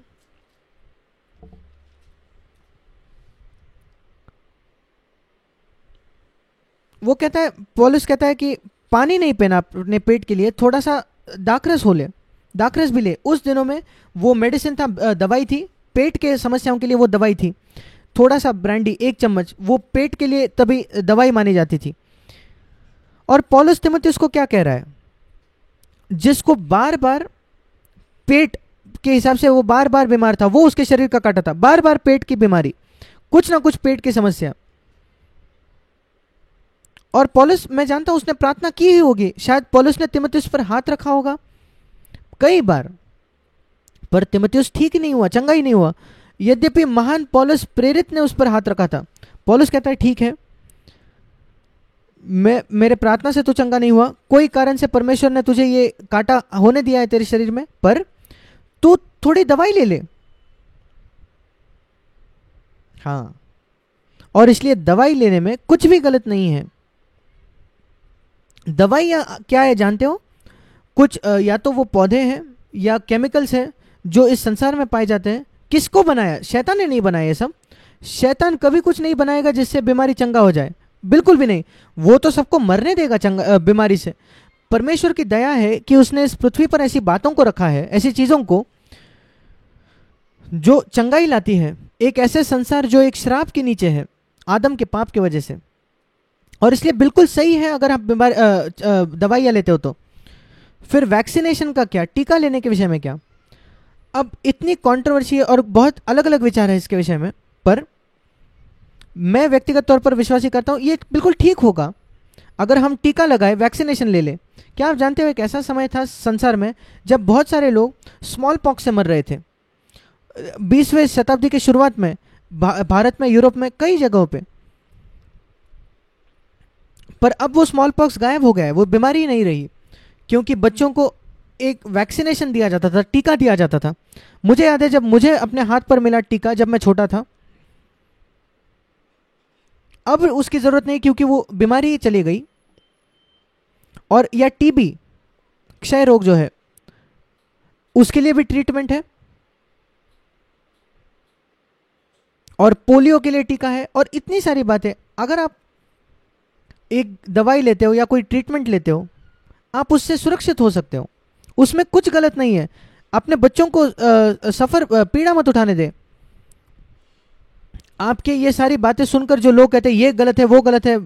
A: वो कहता है, पौलुस कहता है कि पानी नहीं पीना अपने पेट के लिए, थोड़ा सा दाखरस हो ले, दाखरस भी ले। उस दिनों में वो मेडिसिन था, दवाई थी, पेट के समस्याओं के लिए वो दवाई थी। थोड़ा सा ब्रांडी 1 चम्मच, वो पेट के लिए तभी दवाई मानी जाती थी। और पौलुस तीमुथियुस को क्या कह रहा है? जिसको बार बार पेट के हिसाब से वो बार बार बीमार था, वो उसके शरीर का काटा था, बार बार पेट की बीमारी, कुछ ना कुछ पेट की समस्या। और पौलुस, मैं जानता हूं उसने प्रार्थना की ही होगी, शायद पौलुस ने तीमुथियुस पर हाथ रखा होगा कई बार, पर तीमुथियुस ठीक ही नहीं हुआ, चंगा ही नहीं हुआ। यद्यपि महान पौलुस प्रेरित ने उस पर हाथ रखा था। पौलुस कहता है ठीक है, मेरे प्रार्थना से तो चंगा नहीं हुआ, कोई कारण से परमेश्वर ने तुझे ये काटा होने दिया है तेरे शरीर में, पर तू थोड़ी दवाई ले ले। हाँ, और इसलिए दवाई लेने में कुछ भी गलत नहीं है। दवाई या क्या है जानते हो? कुछ या तो वो पौधे हैं या केमिकल्स हैं जो इस संसार में पाए जाते हैं। किसको बनाया? शैतान ने नहीं बनाया ये सब। शैतान कभी कुछ नहीं बनाएगा जिससे बीमारी चंगा हो जाए, बिल्कुल भी नहीं। वो तो सबको मरने देगा चंगा बीमारी से। परमेश्वर की दया है कि उसने इस पृथ्वी पर ऐसी बातों को रखा है, ऐसी चीजों को जो चंगाई लाती है। एक ऐसे संसार जो एक श्राप के नीचे है आदम के पाप की वजह से, और इसलिए बिल्कुल सही है अगर आप दवाइयाँ लेते हो तो। फिर वैक्सीनेशन का क्या, टीका लेने के विषय में क्या? अब इतनी कंट्रोवर्सी है और बहुत अलग अलग विचार है इसके विषय में, पर मैं व्यक्तिगत तौर पर विश्वासी करता हूं ये बिल्कुल ठीक होगा अगर हम टीका लगाए, वैक्सीनेशन ले लें। क्या आप जानते हो एक ऐसा समय था संसार में जब बहुत सारे लोग स्मॉल पॉक्स से मर रहे थे 20वीं शताब्दी की शुरुआत में, भारत में, यूरोप में, कई जगहों पे। पर अब वो स्मॉल पॉक्स गायब हो गया है, वो बीमारी ही नहीं रही, क्योंकि बच्चों को एक वैक्सीनेशन दिया जाता था, टीका दिया जाता था। मुझे याद है जब मुझे अपने हाथ पर मिला टीका जब मैं छोटा था, अब उसकी जरूरत नहीं क्योंकि वो बीमारी ही चली गई। और या टीबी, क्षय रोग जो है, उसके लिए भी ट्रीटमेंट है, और पोलियो के लिए टीका है, और इतनी सारी बातें। अगर आप एक दवाई लेते हो या कोई ट्रीटमेंट लेते हो, आप उससे सुरक्षित हो सकते हो, उसमें कुछ गलत नहीं है। अपने बच्चों को पीड़ा मत उठाने दें। आपके ये सारी बातें सुनकर जो लोग कहते हैं ये गलत है वो गलत है,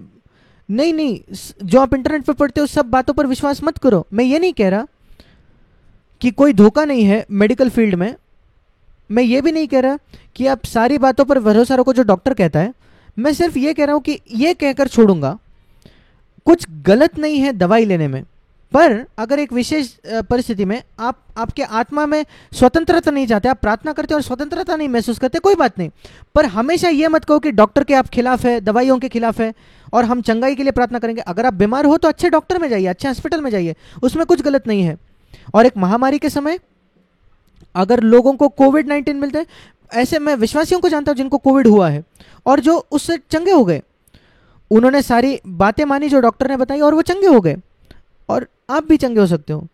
A: नहीं नहीं, जो आप इंटरनेट पर पढ़ते हो सब बातों पर विश्वास मत करो। मैं ये नहीं कह रहा कि कोई धोखा नहीं है मेडिकल फील्ड में, मैं ये भी नहीं कह रहा कि आप सारी बातों पर भरोसा रखो जो डॉक्टर कहता है। मैं सिर्फ ये कह रहा हूं कि ये कहकर छोड़ूंगा, कुछ गलत नहीं है दवाई लेने में, पर अगर एक विशेष परिस्थिति में आपके आत्मा में स्वतंत्रता नहीं चाहते, आप प्रार्थना करते और स्वतंत्रता नहीं महसूस करते, कोई बात नहीं, पर हमेशा ये मत कहो कि डॉक्टर के आप खिलाफ है, दवाइयों के खिलाफ है और हम चंगाई के लिए प्रार्थना करेंगे। अगर आप बीमार हो तो अच्छे डॉक्टर में जाइए, अच्छे हॉस्पिटल में जाइए, उसमें कुछ गलत नहीं है। और एक महामारी के समय अगर लोगों को कोविड-19 मिलते हैं, ऐसे मैं विश्वासियों को जानता हूं जिनको कोविड हुआ है और जो उससे चंगे हो गए, उन्होंने सारी बातें मानी जो डॉक्टर ने बताई और वो चंगे हो गए। और आप भी चंगे हो सकते हो।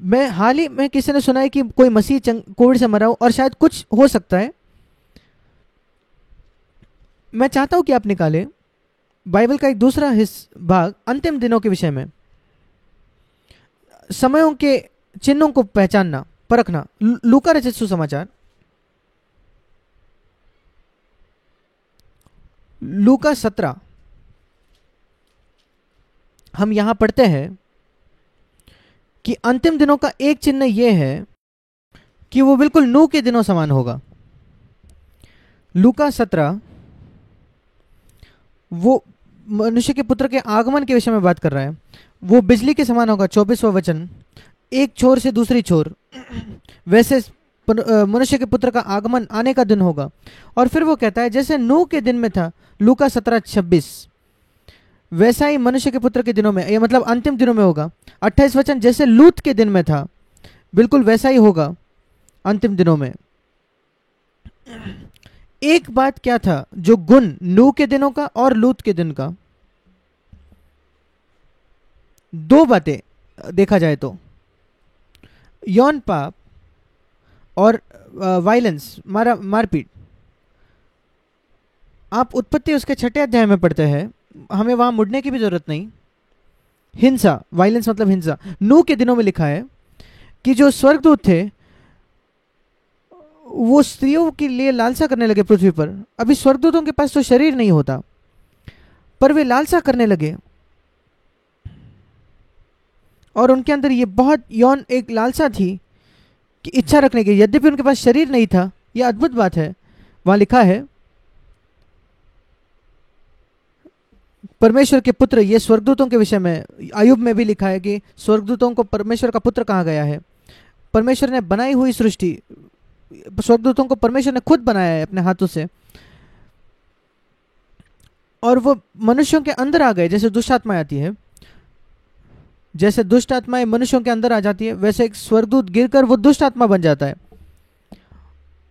A: मैं हाल ही में किसी ने सुना है कि कोई मसीह कोविड से मरा हो, और शायद कुछ हो सकता है। मैं चाहता हूं कि आप निकालें बाइबल का एक दूसरा भाग अंतिम दिनों के विषय में, समयों के चिन्हों को पहचानना, परखना। लूका रचित सुसमाचार, लूका 17, हम यहां पढ़ते हैं कि अंतिम दिनों का एक चिन्ह यह है कि वो बिल्कुल नूह के दिनों समान होगा। लूका 17 वो मनुष्य के पुत्र के आगमन के विषय में बात कर रहा है। वो बिजली के समान होगा, 24वां वचन, एक छोर से दूसरी छोर, वैसे मनुष्य के पुत्र का आगमन आने का दिन होगा। और फिर वो कहता है जैसे नूह के दिन में था, लूका 17:26, वैसा ही मनुष्य के पुत्र के दिनों में, ये मतलब अंतिम दिनों में होगा। 28 वचन, जैसे लूत के दिन में था, बिल्कुल वैसा ही होगा अंतिम दिनों में। एक बात क्या था जो गुण नूह के दिनों का और लूत के दिन का, दो बातें देखा जाए तो, यौन पाप और वायलेंस, मारपीट। आप उत्पत्ति उसके 6 अध्याय में पढ़ते हैं, हमें वहां मुड़ने की भी जरूरत नहीं। हिंसा, वायलेंस मतलब हिंसा। नूह के दिनों में लिखा है कि जो स्वर्गदूत थे वो स्त्रियों के लिए लालसा करने लगे पृथ्वी पर। अभी स्वर्गदूतों के पास तो शरीर नहीं होता, पर वे लालसा करने लगे और उनके अंदर ये बहुत यौन एक लालसा थी कि इच्छा रखने की, यद्यपि उनके पास शरीर नहीं था। यह अद्भुत बात है। वहां लिखा है परमेश्वर के पुत्र, ये स्वर्गदूतों के विषय में आयुब में भी लिखा है कि स्वर्गदूतों को परमेश्वर का पुत्र कहा गया है। परमेश्वर ने बनाई हुई सृष्टि, स्वर्गदूतों को परमेश्वर ने खुद बनाया है अपने हाथों से, और वो मनुष्यों के अंदर आ गए। जैसे दुष्ट आत्माएं आती है, जैसे दुष्ट आत्माएं मनुष्यों के अंदर आ जाती है, वैसे एक स्वर्गदूत गिरकर वो दुष्ट आत्मा बन जाता है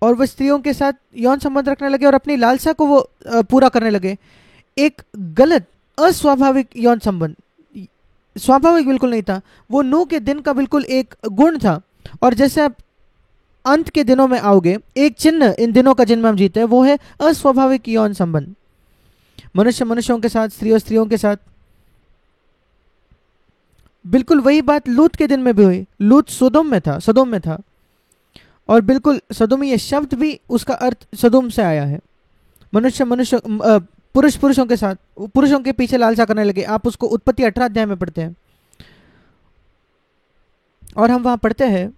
A: और वो स्त्रियों के साथ यौन संबंध रखने लगे और अपनी लालसा को वो पूरा करने लगे। एक गलत, अस्वाभाविक यौन संबंध, स्वाभाविक बिल्कुल नहीं था। वो नूह के दिन का बिल्कुल एक गुण था। और जैसे आप अंत के दिनों में आओगे, एक चिन्ह इन दिनों का जिनमें हम जीते हैं वो है अस्वाभाविक यौन संबंध, मनुष्य मनुष्यों के साथ, स्त्रियों स्त्रियों के साथ। बिल्कुल वही बात लूत के दिन में भी हुई। लूत सदोम में था और बिल्कुल सदोमी, ये शब्द भी उसका अर्थ सदोम से आया है। मनुष्य पुरुष पुरुषों के साथ, पुरुषों के पीछे लालसा करने लगे। आप उसको उत्पत्ति 18 अध्याय में पढ़ते हैं और हम वहां पढ़ते हैं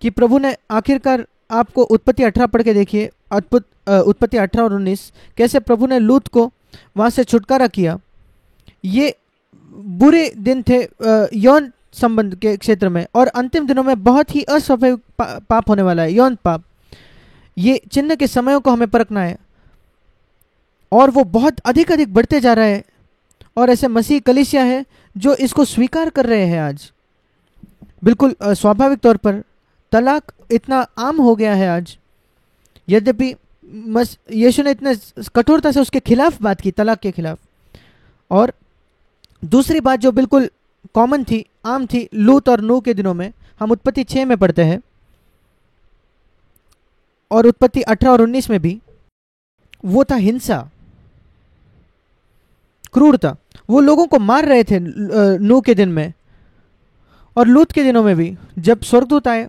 A: कि प्रभु ने आखिरकार, आपको उत्पत्ति 18 पढ़ के देखिए, उत्पत्ति 18 और 19, कैसे प्रभु ने लूत को वहां से छुटकारा किया। ये बुरे दिन थे यौन संबंध के क्षेत्र में, और अंतिम दिनों में बहुत ही अस्वाभाविक पाप होने वाला है, यौन पाप। ये चिन्ह के समयों को हमें परखना है और वो बहुत अधिक अधिक बढ़ते जा रहा है। और ऐसे मसीह कलीसिया है जो इसको स्वीकार कर रहे हैं आज। बिल्कुल स्वाभाविक तौर पर तलाक इतना आम हो गया है आज, यद्यपि यीशु ने इतने कठोरता से उसके खिलाफ बात की, तलाक के खिलाफ। और दूसरी बात जो बिल्कुल कॉमन थी, आम थी लूत और नूह के दिनों में, हम उत्पत्ति 6 में पढ़ते हैं और उत्पत्ति 18 और 19 में भी, वो था हिंसा, क्रूरता। वो लोगों को मार रहे थे नूह के दिन में। और लूत के दिनों में भी जब स्वर्गदूत आए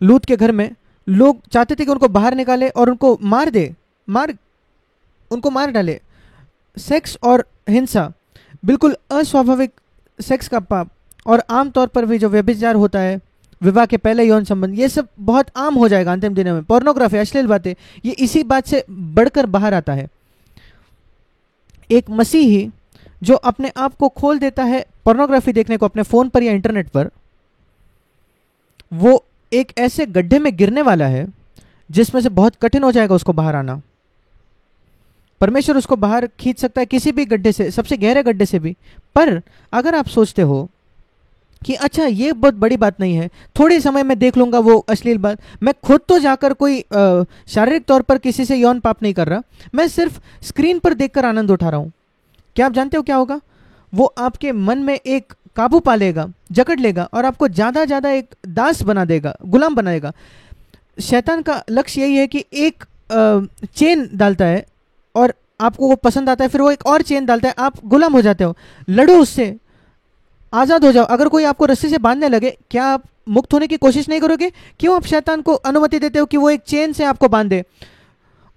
A: लूत के घर में, लोग चाहते थे कि उनको बाहर निकाले और उनको उनको मार डाले। सेक्स और हिंसा, बिल्कुल अस्वाभाविक सेक्स का पाप, और आमतौर पर भी जो व्यभिचार होता है, विवाह के पहले यौन संबंध, ये सब बहुत आम हो जाएगा अंतिम दिनों में। पोर्नोग्राफी, अश्लील बातें, ये इसी बात से बढ़कर बाहर आता है। एक मसीही जो अपने आप को खोल देता है पोर्नोग्राफी देखने को अपने फोन पर या इंटरनेट पर, वो एक ऐसे गड्ढे में गिरने वाला है जिसमें से बहुत कठिन हो जाएगा उसको बाहर आना। परमेश्वर उसको बाहर खींच सकता है किसी भी गड्ढे से, सबसे गहरे गड्ढे से भी। पर अगर आप सोचते हो कि अच्छा ये बहुत बड़ी बात नहीं है, थोड़े समय में देख लूंगा वो अश्लील बात। मैं खुद तो जाकर कोई शारीरिक तौर पर किसी से यौन पाप नहीं कर रहा, मैं सिर्फ स्क्रीन पर देखकर आनंद उठा रहा हूं। क्या आप जानते हो क्या होगा? वो आपके मन में एक काबू पा लेगा, जकड़ लेगा और आपको ज्यादा ज्यादा एक दास बना देगा, गुलाम बना देगा। शैतान का लक्ष्य यही है कि एक चेन डालता है और आपको वो पसंद आता है, फिर वो एक और चेन डालता है, आप गुलाम हो जाते हो। लड़ो उससे, आजाद हो जाओ। अगर कोई आपको रस्सी से बांधने लगे, क्या आप मुक्त होने की कोशिश नहीं करोगे? क्यों आप शैतान को अनुमति देते हो कि वो एक चेन से आपको बांध दे,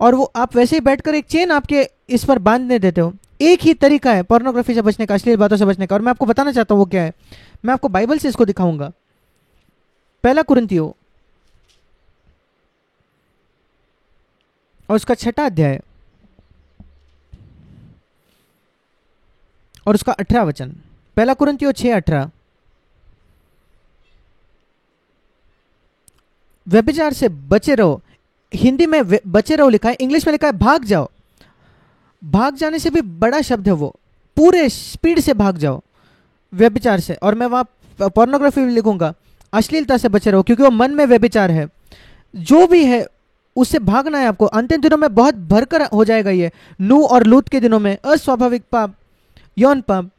A: और वो आप वैसे ही बैठकर एक चेन आपके इस पर बांधने देते हो। एक ही तरीका है पोर्नोग्राफी से बचने का, अश्लील बातों से बचने का, और मैं आपको बताना चाहता हूं वो क्या है। मैं आपको बाइबल से इसको दिखाऊंगा। पहला कुरिन्थियों और उसका 6वां अध्याय और उसका 18वां वचन। पहला कुरिन्थियों 6:18। व्यभिचार से बचे रहो, हिंदी में बचे रहो लिखा है, इंग्लिश में लिखा है भाग जाओ। भाग जाने से भी बड़ा शब्द है वो, पूरे स्पीड से भाग जाओ व्यभिचार से। और मैं वहां पोर्नोग्राफी भी लिखूंगा, अश्लीलता से बचे रहो, क्योंकि वो मन में व्यभिचार है। जो भी है उससे भागना है आपको। अंतिम दिनों में बहुत भरकर हो जाएगा ये। नूह और लूत के दिनों में अस्वाभाविक पाप, यौन पाप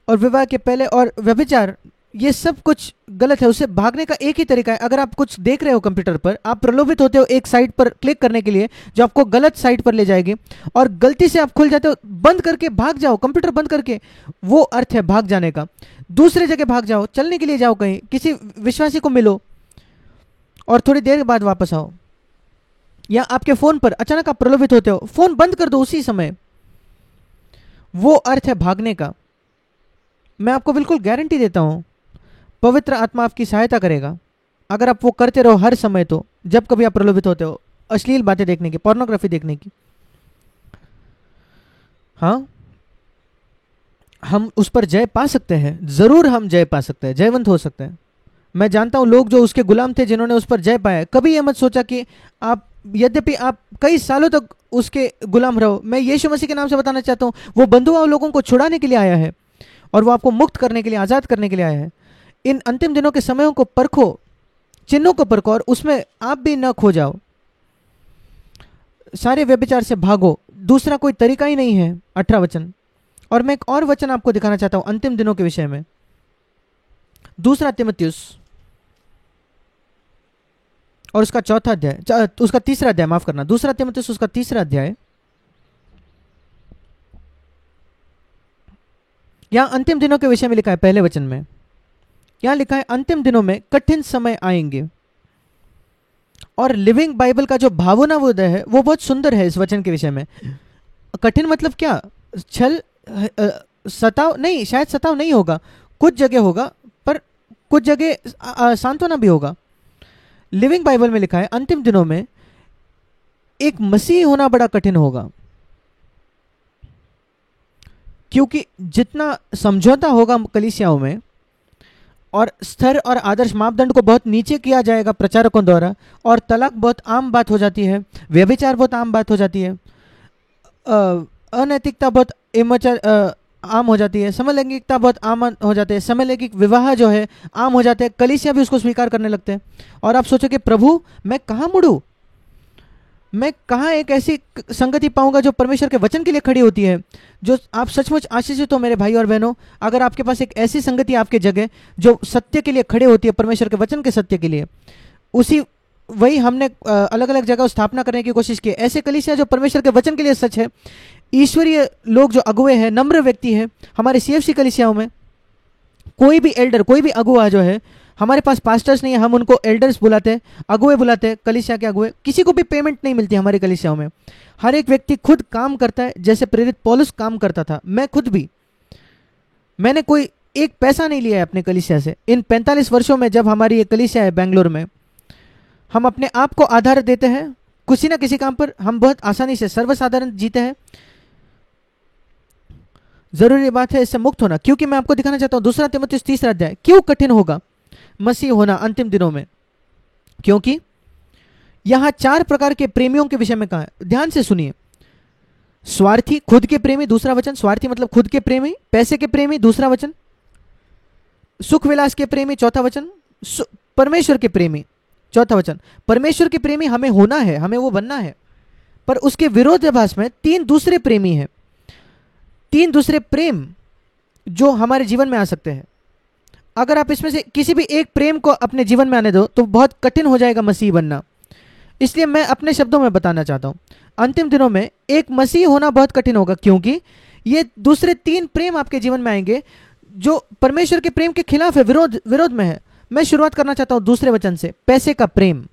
A: और विवाह के पहले और व्यभिचार, ये सब कुछ गलत है। उससे भागने का एक ही तरीका है। अगर आप कुछ देख रहे हो कंप्यूटर पर, आप प्रलोभित होते हो एक साइट पर क्लिक करने के लिए जो आपको गलत साइट पर ले जाएगी, और गलती से आप खुल जाते हो, बंद करके भाग जाओ, कंप्यूटर बंद करके। वो अर्थ है भाग जाने का। दूसरे जगह भाग जाओ, चलने के लिए जाओ, कहीं किसी विश्वासी को मिलो और थोड़ी देर बाद वापस आओ। या आपके फोन पर अचानक आप प्रलोभित होते हो, फोन बंद कर दो उसी समय। वो अर्थ है भागने का। मैं आपको बिल्कुल गारंटी देता हूं, पवित्र आत्मा आपकी सहायता करेगा अगर आप वो करते रहो हर समय। तो जब कभी आप प्रलोभित होते हो अश्लील बातें देखने की, पोर्नोग्राफी देखने की, हाँ, हम उस पर जय पा सकते हैं। जरूर हम जय पा सकते हैं, जयवंत हो सकते हैं। मैं जानता हूं लोग जो उसके गुलाम थे, जिन्होंने उस पर जय पाया। कभी यह मत सोचा कि आप, यद्यपि आप कई सालों तक उसके गुलाम रहो, मैं यीशु मसीह के नाम से बताना चाहता हूं, वो बंधुआ लोगों को छुड़ाने के लिए आया है और वो आपको मुक्त करने के लिए, आजाद करने के लिए आया है। इन अंतिम दिनों के समयों को परखो, चिन्हों को परखो, और उसमें आप भी न खो जाओ। सारे व्यभिचार से भागो, दूसरा कोई तरीका ही नहीं है। 18वां वचन। और मैं एक और वचन आपको दिखाना चाहता हूं अंतिम दिनों के विषय में। दूसरा तीमुथियुस और उसका 4वां अध्याय, उसका 3रा अध्याय, माफ करना, दूसरा तीमुथियुस उसका 3रा अध्याय। यहां अंतिम दिनों के विषय में लिखा है पहले वचन में। यहां लिखा है अंतिम दिनों में कठिन समय आएंगे। और लिविंग बाइबल का जो भावनावोदय है वो बहुत सुंदर है इस वचन के विषय में। कठिन मतलब क्या? छल, सताव नहीं, शायद सताव नहीं होगा, कुछ जगह होगा, पर कुछ जगह सांत्वना भी होगा। लिविंग बाइबल में लिखा है अंतिम दिनों में एक मसीह होना बड़ा कठिन होगा, क्योंकि जितना समझौता होगा कलीसियाओं में, और स्तर और आदर्श मापदंड को बहुत नीचे किया जाएगा प्रचारकों द्वारा, और तलाक बहुत आम बात हो जाती है, व्यभिचार बहुत आम बात हो जाती है, अनैतिकता बहुत आम हो जाती है, समलैंगिकता बहुत आम हो जाते हैं, समलैंगिक विवाह जो है आम हो जाते हैं, कलीसिया भी उसको स्वीकार करने लगते हैं। और आप सोचो कि प्रभु मैं कहाँ मुड़ूं, मैं कहाँ एक ऐसी संगति पाऊंगा जो परमेश्वर के वचन के लिए खड़ी होती है, जो आप सचमुच आशीषित हो मेरे भाई और बहनों। अगर आपके पास एक ऐसी संगति आपके जगह जो सत्य के लिए खड़े होती है, परमेश्वर के वचन के सत्य के लिए, उसी वही हमने अलग अलग जगह स्थापना करने की कोशिश की। ऐसे कलीसिया जो परमेश्वर के वचन के लिए सच है, ईश्वरीय लोग जो अगुए हैं, नम्र व्यक्ति है। हमारे सीएफसी कलीसियाओं में कोई भी एल्डर, कोई भी अगुआ जो है, हमारे पास पास्टर्स नहीं है, हम उनको एल्डर्स बुलाते हैं, अगुए बुलाते हैं, कलीसिया के अगुए। किसी को भी पेमेंट नहीं मिलती हमारी कलीसियाओं में। हर एक व्यक्ति खुद काम करता है, जैसे प्रेरित पौलुस काम करता था। मैं खुद भी, मैंने कोई एक पैसा नहीं लिया है अपने कलीसिया से। इन 45 वर्षों में जब हमारी ये कलीसिया है बेंगलोर में, हम अपने आप को आधार देते हैं किसी ना किसी काम पर। हम बहुत आसानी से सर्वसाधारण जीते हैं। जरूरी बात है इससे मुक्त होना, क्योंकि मैं आपको दिखाना चाहता हूं दूसरा तीमुथियुस 3रा अध्याय क्यों कठिन होगा मसीह होना अंतिम दिनों में। क्योंकि यहां 4 प्रकार के प्रेमियों के विषय में कहा है, ध्यान से सुनिए। स्वार्थी, खुद के प्रेमी, दूसरा वचन। स्वार्थी मतलब खुद के प्रेमी, पैसे के प्रेमी, दूसरा वचन। सुख विलास के प्रेमी, चौथा वचन। परमेश्वर के प्रेमी, चौथा वचन। परमेश्वर के प्रेमी हमें होना है, हमें वो बनना है। पर उसके विरोधाभास में तीन दूसरे प्रेमी हैं, तीन दूसरे प्रेम जो हमारे जीवन में आ सकते हैं। अगर आप इसमें से किसी भी एक प्रेम को अपने जीवन में आने दो तो बहुत कठिन हो जाएगा मसीह बनना। इसलिए मैं अपने शब्दों में बताना चाहता हूं, अंतिम दिनों में एक मसीह होना बहुत कठिन होगा, क्योंकि ये दूसरे तीन प्रेम आपके जीवन में आएंगे जो परमेश्वर के प्रेम के खिलाफ है, विरोध में है। मैं शुरुआत करना चाहता हूं दूसरे वचन से, पैसे का प्रेम।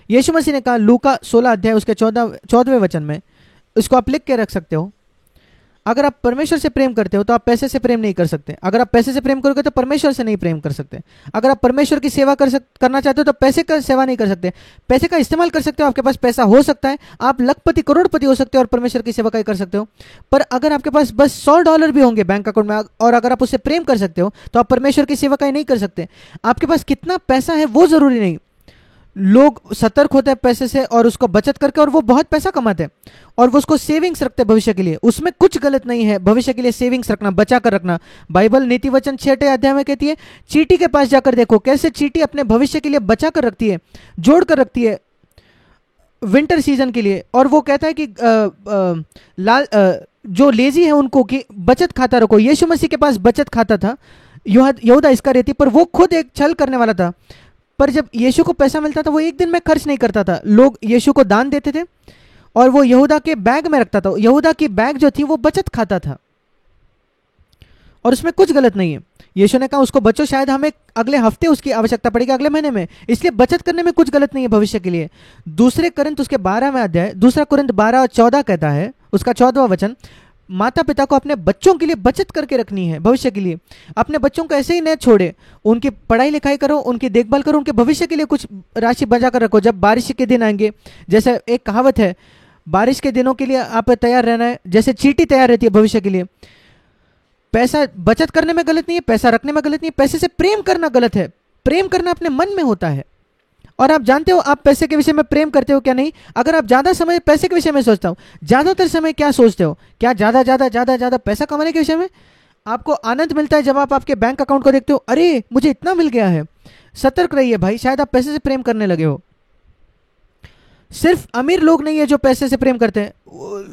A: यीशु मसीह ने कहा लूका 16 अध्याय उसके 14वें वचन में, इसको आप लिख के रख सकते हो, अगर आप परमेश्वर से प्रेम करते हो तो आप पैसे से प्रेम नहीं कर सकते। अगर आप पैसे से प्रेम करोगे तो परमेश्वर से नहीं प्रेम कर सकते। अगर आप परमेश्वर की सेवा करना चाहते हो तो पैसे का सेवा नहीं कर सकते। पैसे का इस्तेमाल कर सकते हो, आपके पास पैसा हो सकता है, आप लखपति करोड़पति हो सकते हो और परमेश्वर की सेवा कर सकते हो। पर अगर आपके पास बस $100 भी होंगे बैंक अकाउंट में और अगर आप उससे प्रेम कर सकते हो तो आप परमेश्वर की सेवा नहीं कर सकते। आपके पास कितना पैसा है वो जरूरी नहीं। लोग सतर्क होते हैं पैसे से और उसको बचत करके, और वो बहुत पैसा कमाते हैं और वो उसको सेविंग्स रखते हैं भविष्य के लिए। उसमें कुछ गलत नहीं है, भविष्य के लिए सेविंग्स रखना, बचा कर रखना। बाइबल नीति वचन 6 अध्याय में कहती है चींटी के पास जाकर देखो कैसे चींटी अपने भविष्य के लिए बचा कर रखती है, जोड़ कर रखती है विंटर सीजन के लिए। और वो कहता है कि जो लेजी है उनको कि बचत खाता रखो। यीशु मसीह के पास बचत खाता था, यहूदा इस्करियोती, पर वो खुद एक छल करने वाला था। पर जब यीशु को पैसा मिलता था वो एक दिन में खर्च नहीं करता था, लोग यीशु को दान देते थे और वो यहूदा के बैग में रखता था। यहूदा की बैग जो थी वो बचत खाता था और उसमें कुछ गलत नहीं है। यीशु ने कहा उसको बचो, शायद हमें अगले हफ्ते उसकी आवश्यकता पड़ेगी, अगले महीने में, इसलिए बचत करने में कुछ गलत नहीं है भविष्य के लिए। दूसरे कुरिन्थ उसके 12वें अध्याय, दूसरा कुरिन्थ 12:14 कहता है, उसका 14वां वचन, माता पिता को अपने बच्चों के लिए बचत करके रखनी है भविष्य के लिए। अपने बच्चों को ऐसे ही न छोड़े, उनकी पढ़ाई लिखाई करो, उनकी देखभाल करो, उनके भविष्य के लिए कुछ राशि बचा कर रखो। जब बारिश के दिन आएंगे, जैसे एक कहावत है, बारिश के दिनों के लिए आप तैयार रहना है, जैसे चींटी तैयार रहती है भविष्य के लिए। पैसा बचत करने में गलत नहीं है, पैसा रखने में गलत नहीं है, पैसे से प्रेम करना गलत है। प्रेम करना अपने मन में होता है। और आप जानते हो आप पैसे के विषय में प्रेम करते हो क्या नहीं। अगर आप ज्यादा समय पैसे के विषय में सोचता हो, ज्यादातर समय क्या सोचते हो, क्या ज्यादा पैसा कमाने के विषय में आपको आनंद मिलता है जब आप आपके बैंक अकाउंट को देखते हो, अरे मुझे इतना मिल गया है। सतर्क रहिए भाई, शायद आप पैसे से प्रेम करने लगे हो। सिर्फ अमीर लोग नहीं है जो पैसे से प्रेम करते हैं।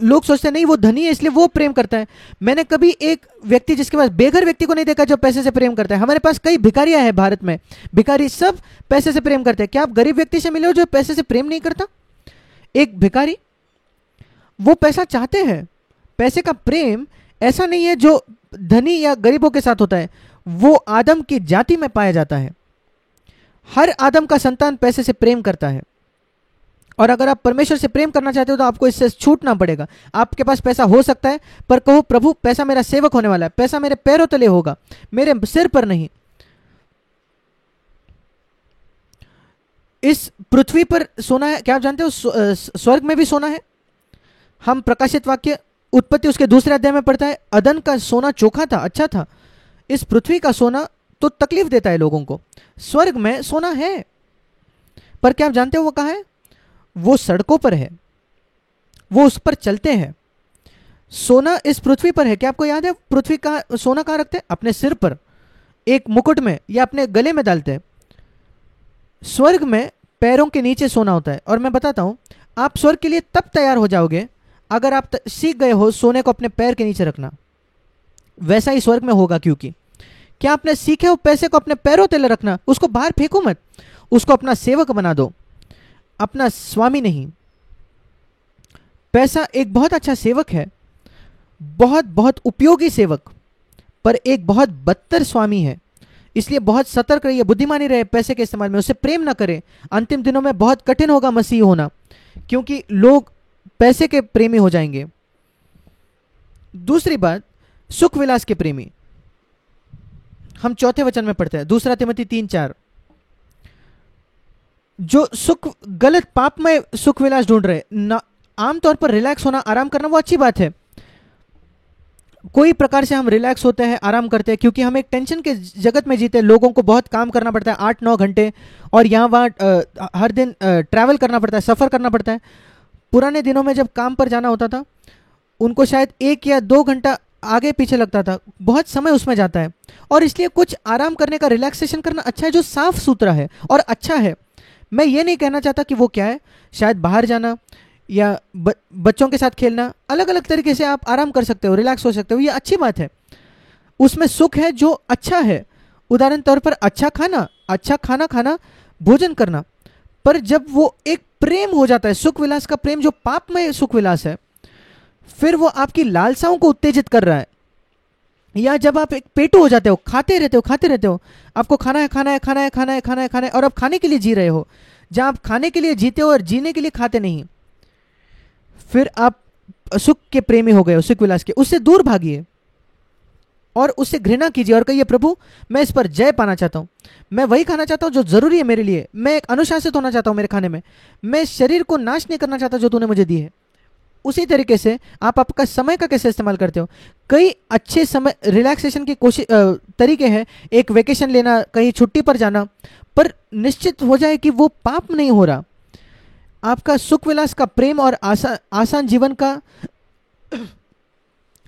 A: लोग सोचते हैं नहीं वो धनी है इसलिए वो प्रेम करता है। मैंने कभी एक व्यक्ति जिसके पास, बेघर व्यक्ति को नहीं देखा जो पैसे से प्रेम करता है। हमारे पास कई भिखारियां हैं भारत में, भिखारी सब पैसे से प्रेम करते हैं। क्या आप गरीब व्यक्ति से मिले हो जो पैसे से प्रेम नहीं करता? एक भिखारी, वो पैसा चाहते हैं। पैसे का प्रेम ऐसा नहीं है जो धनी या गरीबों के साथ होता है, वो आदम की जाति में पाया जाता है। हर आदम का संतान पैसे से प्रेम करता है। और अगर आप परमेश्वर से प्रेम करना चाहते हो तो आपको इससे छूटना पड़ेगा। आपके पास पैसा हो सकता है, पर कहो प्रभु पैसा मेरा सेवक होने वाला है, पैसा मेरे पैरों तले होगा, मेरे सिर पर नहीं। इस पृथ्वी पर सोना है, क्या आप जानते हो स्वर्ग में भी सोना है। हम प्रकाशित वाक्य उत्पत्ति उसके 2 अध्याय में पढ़ता है, अदन का सोना चोखा था, अच्छा था। इस पृथ्वी का सोना तो तकलीफ देता है लोगों को। स्वर्ग में सोना है, पर क्या आप जानते हो वो कहाँ है? वो सड़कों पर है, वो उस पर चलते हैं। सोना इस पृथ्वी पर है। क्या आपको याद है पृथ्वी का सोना कहाँ रखते हैं? अपने सिर पर, एक मुकुट में या अपने गले में डालते हैं। स्वर्ग में पैरों के नीचे सोना होता है। और मैं बताता हूं, आप स्वर्ग के लिए तब तैयार हो जाओगे अगर आप सीख गए हो सोने को अपने पैर के नीचे रखना। वैसा ही स्वर्ग में होगा। क्योंकि क्या आपने सीखे हो पैसे को अपने पैरों तले रखना? उसको बाहर फेंको मत, उसको अपना सेवक बना दो, अपना स्वामी नहीं। पैसा एक बहुत अच्छा सेवक है, बहुत बहुत उपयोगी सेवक, पर एक बहुत बदतर स्वामी है। इसलिए बहुत सतर्क रहिए, बुद्धिमानी रहे पैसे के इस्तेमाल में, उससे प्रेम ना करें। अंतिम दिनों में बहुत कठिन होगा मसीह होना, क्योंकि लोग पैसे के प्रेमी हो जाएंगे। दूसरी बात, सुख विलास के प्रेमी। हम 4 वचन में पढ़ते हैं, 2 तिमोथी 3:4। जो सुख, गलत पाप में सुख विलास ढूंढ रहे ना, आमतौर पर रिलैक्स होना, आराम करना वो अच्छी बात है। कोई प्रकार से हम रिलैक्स होते हैं, आराम करते हैं, क्योंकि हम एक टेंशन के जगत में जीते हैं। लोगों को बहुत काम करना पड़ता है, 8-9 घंटे, और यहाँ वहाँ हर दिन ट्रैवल करना पड़ता है, सफ़र करना पड़ता है। पुराने दिनों में जब काम पर जाना होता था, उनको शायद 1 या 2 घंटा आगे पीछे लगता था, बहुत समय उसमें जाता है। और इसलिए कुछ आराम करने का, रिलैक्सेशन करना अच्छा है जो साफ सुथरा है और अच्छा है। मैं ये नहीं कहना चाहता कि वो क्या है, शायद बाहर जाना या बच्चों के साथ खेलना, अलग अलग तरीके से आप आराम कर सकते हो, रिलैक्स हो सकते हो, ये अच्छी बात है, उसमें सुख है जो अच्छा है। उदाहरण तौर पर अच्छा खाना खाना, भोजन करना। पर जब वो एक प्रेम हो जाता है, सुख विलास का प्रेम, जो पाप में सुख विलास है, फिर वो आपकी लालसाओं को उत्तेजित कर रहा है। या जब आप एक पेटू हो जाते हो, खाते रहते हो, आपको खाना है खाना है खाना है खाना है खाना है खाना है, और आप खाने के लिए जी रहे हो, जहां आप खाने के लिए जीते हो और जीने के लिए खाते नहीं, फिर आप सुख के प्रेमी हो गए हो, सुख विलास के। उससे दूर भागिए और उससे घृणा कीजिए और कहिए, प्रभु मैं इस पर जय पाना चाहता हूँ, मैं वही खाना चाहता हूँ जो जरूरी है मेरे लिए, मैं एक अनुशासित होना चाहता हूँ मेरे खाने में, मैं शरीर को नाश नहीं करना चाहता जो तूने मुझे दी है। उसी तरीके से आप आपका समय का कैसे इस्तेमाल करते हो। कई अच्छे समय रिलैक्सेशन की कोशिश तरीके हैं, एक वेकेशन लेना, कहीं छुट्टी पर जाना, पर निश्चित हो जाए कि वो पाप नहीं हो रहा, आपका सुख विलास का प्रेम और आसान जीवन का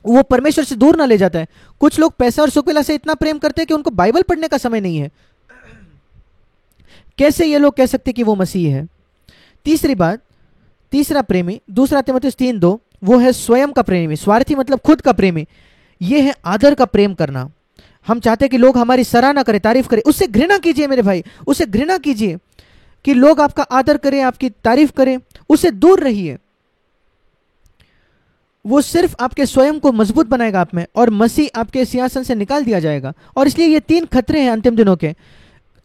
A: वो परमेश्वर से दूर ना ले जाता है। कुछ लोग पैसा और सुख विलास से इतना प्रेम करते हैं कि उनको बाइबल पढ़ने का समय नहीं है। कैसे ये लोग कह सकते हैं कि वो मसीह है। तीसरी बात, तीसरा प्रेमी, दूसरा तीमुथियुस 3:2, वो है स्वयं का प्रेमी। स्वार्थी मतलब खुद का प्रेमी। ये है आदर का प्रेम करना। हम चाहते हैं कि लोग हमारी सराहना करें, तारीफ करें। उससे घृणा कीजिए मेरे भाई, उससे घृणा कीजिए कि लोग आपका आदर करें, आपकी तारीफ करें, उससे दूर रहिए। वो सिर्फ आपके स्वयं को मजबूत बनाएगा आप में, और मसीह आपके सिंहासन से निकाल दिया जाएगा। और इसलिए ये 3 खतरे हैं अंतिम दिनों के।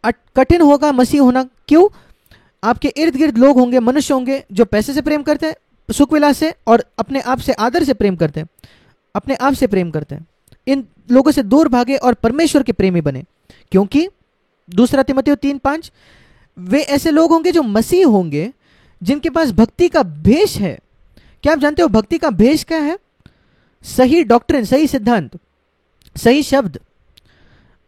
A: कठिन होगा मसीह होना। क्यों? आपके इर्द गिर्द लोग होंगे, मनुष्य होंगे जो पैसे से प्रेम करते हैं, सुख विलास से, और अपने आप से आदर से प्रेम करते हैं, अपने आप से प्रेम करते हैं। इन लोगों से दूर भागे और परमेश्वर के प्रेमी बने। क्योंकि दूसरा तीमुथियुस 3:5, वे ऐसे लोग होंगे जो मसीह होंगे, जिनके पास भक्ति का भेष है। क्या आप जानते हो भक्ति का भेष क्या है? सही डॉक्ट्रिन, सही सिद्धांत, सही शब्द।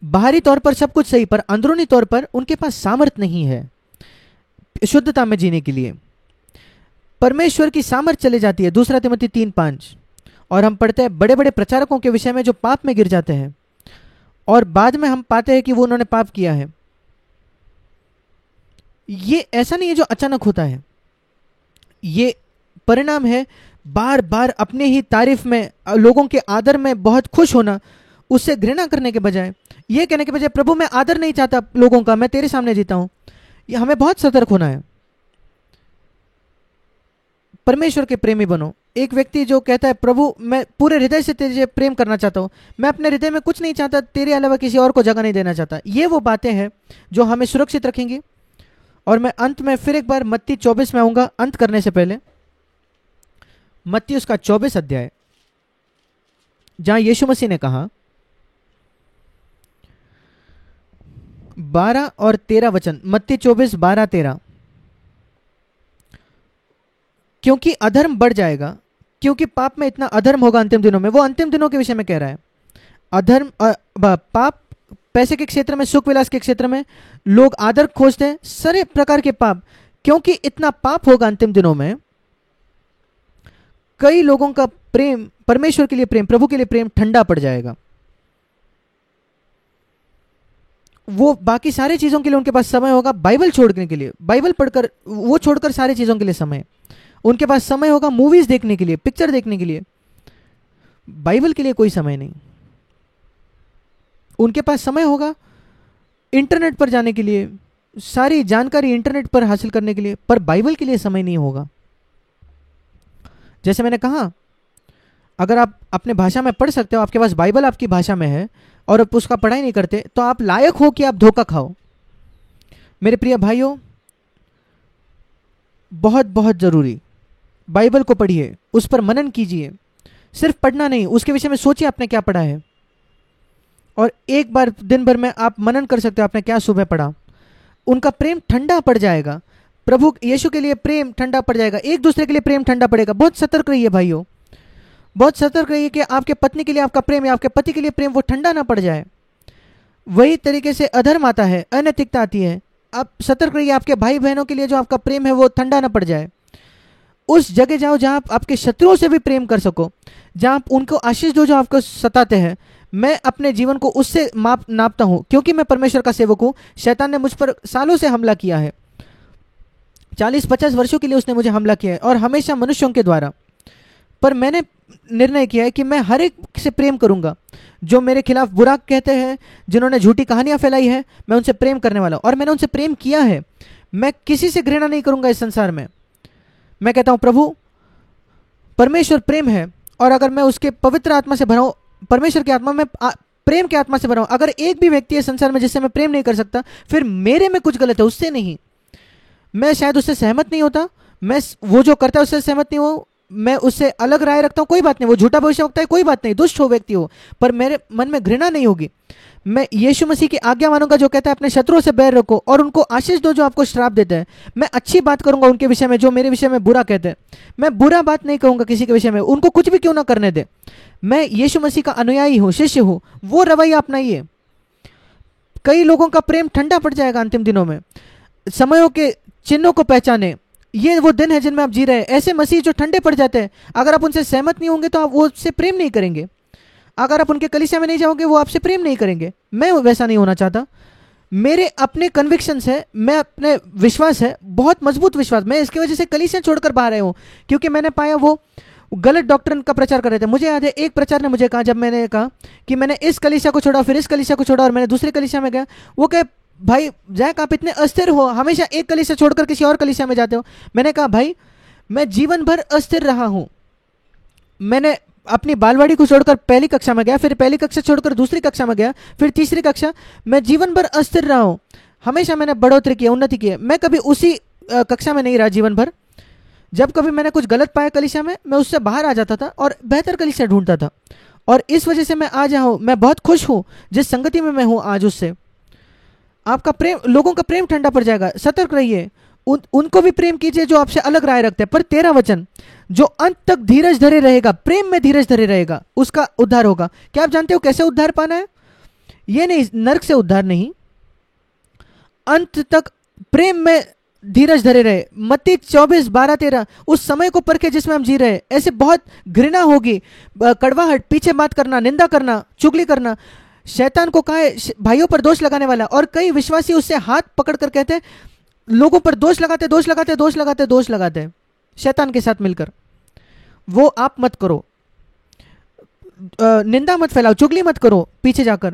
A: बाहरी तौर पर सब कुछ सही, पर अंदरूनी तौर पर उनके पास सामर्थ नहीं है शुद्धता में जीने के लिए। परमेश्वर की सामर्थ चले जाती है। दूसरा तीमुथियुस 3:5। और हम पढ़ते हैं बड़े बड़े प्रचारकों के विषय में जो पाप में गिर जाते हैं, और बाद में हम पाते हैं कि वो उन्होंने पाप किया है। ये ऐसा नहीं है जो अचानक होता है, ये परिणाम है बार बार अपने ही तारीफ में, लोगों के आदर में बहुत खुश होना, उससे घृणा करने के बजाय, ये कहने के बजाय, प्रभु मैं आदर नहीं चाहता लोगों का, मैं तेरे सामने जीता हूं। ये हमें बहुत सतर्क होना है। परमेश्वर के प्रेमी बनो। एक व्यक्ति जो कहता है, प्रभु मैं पूरे हृदय से तेरे प्रेम करना चाहता हूं, मैं अपने हृदय में कुछ नहीं चाहता, तेरे अलावा किसी और को जगह नहीं देना चाहता, ये वो बातें हैं जो हमें सुरक्षित रखेंगी। और मैं अंत में फिर एक बार मत्ती 24 में आऊंगा, अंत करने से पहले। मत्ती उसका 24 अध्याय, जहां यीशु मसीह ने कहा, 12 और 13 वचन, मत्ती 24:12-13। क्योंकि अधर्म बढ़ जाएगा, क्योंकि पाप में इतना अधर्म होगा अंतिम दिनों में। वो अंतिम दिनों के विषय में कह रहा है। अधर्म, पाप, पैसे के क्षेत्र में, सुख विलास के क्षेत्र में लोग आदर खोजते हैं, सारे प्रकार के पाप। क्योंकि इतना पाप होगा अंतिम दिनों में, कई लोगों का प्रेम, परमेश्वर के लिए प्रेम, प्रभु के लिए प्रेम ठंडा पड़ जाएगा। वो बाकी सारे चीजों के लिए उनके पास समय होगा, बाइबल छोड़ने के लिए, बाइबल पढ़कर, वो छोड़कर सारे चीजों के लिए समय। उनके पास समय होगा मूवीज देखने के लिए, पिक्चर देखने के लिए, बाइबल के लिए कोई समय नहीं। उनके पास समय होगा इंटरनेट पर जाने के लिए, सारी जानकारी इंटरनेट पर हासिल करने के लिए, पर बाइबल के लिए समय नहीं होगा। जैसे मैंने कहा, अगर आप अपने भाषा में पढ़ सकते हो, आपके पास बाइबल आपकी भाषा में है, और आप उसका पढ़ाई नहीं करते, तो आप लायक हो कि आप धोखा खाओ। मेरे प्रिय भाइयों, बहुत बहुत जरूरी, बाइबल को पढ़िए, उस पर मनन कीजिए। सिर्फ पढ़ना नहीं, उसके विषय में सोचिए आपने क्या पढ़ा है। और एक बार दिन भर में आप मनन कर सकते हो आपने क्या सुबह पढ़ा। उनका प्रेम ठंडा पड़ जाएगा, प्रभु यीशु के लिए प्रेम ठंडा पड़ जाएगा, एक दूसरे के लिए प्रेम ठंडा पड़ेगा। बहुत सतर्क रहिए भाइयों, बहुत सतर्क रहिए कि आपके पत्नी के लिए आपका प्रेम या आपके पति के लिए प्रेम वो ठंडा ना पड़ जाए। वही तरीके से अधर्म आता है, अनैतिकता आती है। आप सतर्क रहिए, आपके भाई बहनों के लिए जो आपका प्रेम है वो ठंडा ना पड़ जाए। उस जगह जाओ जहाँ आप आपके शत्रुओं से भी प्रेम कर सको, जहाँ आप उनको आशीष दो जो आपको सताते हैं। मैं अपने जीवन को उससे नापता हूँ, क्योंकि मैं परमेश्वर का सेवक हूँ। शैतान ने मुझ पर सालों से हमला किया है, 40-50 वर्षों के लिए उसने मुझे हमला किया है, और हमेशा मनुष्यों के द्वारा। पर मैंने निर्णय किया है कि मैं हर एक से प्रेम करूंगा। जो मेरे खिलाफ बुरा कहते हैं, जिन्होंने झूठी कहानियां फैलाई है, मैं उनसे प्रेम करने वाला हूं, और मैंने उनसे प्रेम किया है। मैं किसी से घृणा नहीं करूंगा इस संसार में। मैं कहता हूं प्रभु परमेश्वर प्रेम है, और अगर मैं उसके पवित्र आत्मा से भरा हूं, परमेश्वर की आत्मा में प्रेम की आत्मा से भरा हूं, अगर एक भी व्यक्ति है संसार में जिससे मैं प्रेम नहीं कर सकता, फिर मेरे में कुछ गलत है, उससे नहीं। मैं शायद उससे सहमत नहीं होता, मैं वो जो करता है उससे सहमत नहीं हूं, मैं उससे अलग राय रखता हूं, कोई बात नहीं, वो झूठा भविष्यवक्ता है, कोई बात नहीं, दुष्ट हो व्यक्ति हो, पर मेरे मन में घृणा नहीं होगी। मैं यीशु मसीह की आज्ञा मानूंगा जो कहता है अपने शत्रुओं से बैर रखो और उनको आशीष दो जो आपको श्राप देते हैं। मैं अच्छी बात करूंगा उनके विषय में जो मेरे विषय में बुरा कहते हैं। मैं बुरा बात नहीं कहूंगा किसी के विषय में, उनको कुछ भी क्यों ना करने दे। मैं यीशु मसीह का अनुयायी हूं, शिष्य हूं, वो रवैया अपनाइए। कई लोगों का प्रेम ठंडा पड़ जाएगा अंतिम दिनों में। समयों के चिन्हों को पहचाने, ये वो दिन है जिनमें आप जी रहे हैं। ऐसे मसीह जो ठंडे पड़ जाते हैं, अगर आप उनसे सहमत नहीं होंगे तो आप वो उससे प्रेम नहीं करेंगे। अगर आप उनके कलीसिया में नहीं जाओगे, वो आपसे प्रेम नहीं करेंगे। मैं वैसा नहीं होना चाहता। मेरे अपने कन्विक्शंस है, मैं अपने विश्वास है, बहुत मजबूत विश्वास। मैं इसकी वजह से कलीसिया छोड़कर बाहर आया हूँ, क्योंकि मैंने पाया वो गलत डॉक्ट्रिन का प्रचार कर रहे थे। मुझे याद है एक प्रचार ने मुझे कहा, जब मैंने कहा कि मैंने इस कलीसिया को छोड़ा, फिर इस कलीसिया को छोड़ा, और मैंने दूसरे कलीसिया में गया, वो कहे भाई जैक आप इतने अस्थिर हो, हमेशा एक कलीसिया छोड़कर किसी और कलीसिया में जाते हो। मैंने कहा भाई मैं जीवन भर अस्थिर रहा हूं। मैंने अपनी बालवाड़ी को छोड़कर पहली कक्षा में गया, फिर पहली कक्षा छोड़कर दूसरी कक्षा में गया, फिर तीसरी कक्षा। मैं जीवन भर अस्थिर रहा हूं, हमेशा मैंने बढ़ोतरी की, उन्नति की है। मैं कभी उसी कक्षा में नहीं रहा जीवन भर। जब कभी मैंने कुछ गलत पाया कलीसिया में, मैं उससे बाहर आ जाता था और बेहतर कलीसिया ढूंढता था, और इस वजह से मैं आज यहाँ हूं। मैं बहुत खुश हूं जिस संगति में मैं हूं आज उससे। आपका प्रेम, लोगों का प्रेम ठंडा पड़ जाएगा। सतर्क रहिए, उनको भी प्रेम कीजिए जो आपसे अलग राय रखते हैं। पर 13 वचन, जो अंत तक धीरज धरे रहेगा, प्रेम में धीरज धरे रहेगा, उसका उद्धार होगा। क्या आप जानते हो कैसे उद्धार पाना है? ये नहीं, नरक से उद्धार नहीं, अंत तक प्रेम में धीरज धरे रहे। मत्ती 24:12-13, उस समय को परखे जिसमें हम जी रहे हैं। ऐसे बहुत घृणा होगी, कड़वाहट, पीछे बात करना, निंदा करना, चुगली करना। शैतान को कहा है भाइयों पर दोष लगाने वाला, और कई विश्वासी उससे हाथ पकड़कर कहते हैं, लोगों पर दोष लगाते दोष लगाते दोष लगाते दोष लगाते हैं शैतान के साथ मिलकर। वो आप मत करो, निंदा मत फैलाओ, चुगली मत करो, पीछे जाकर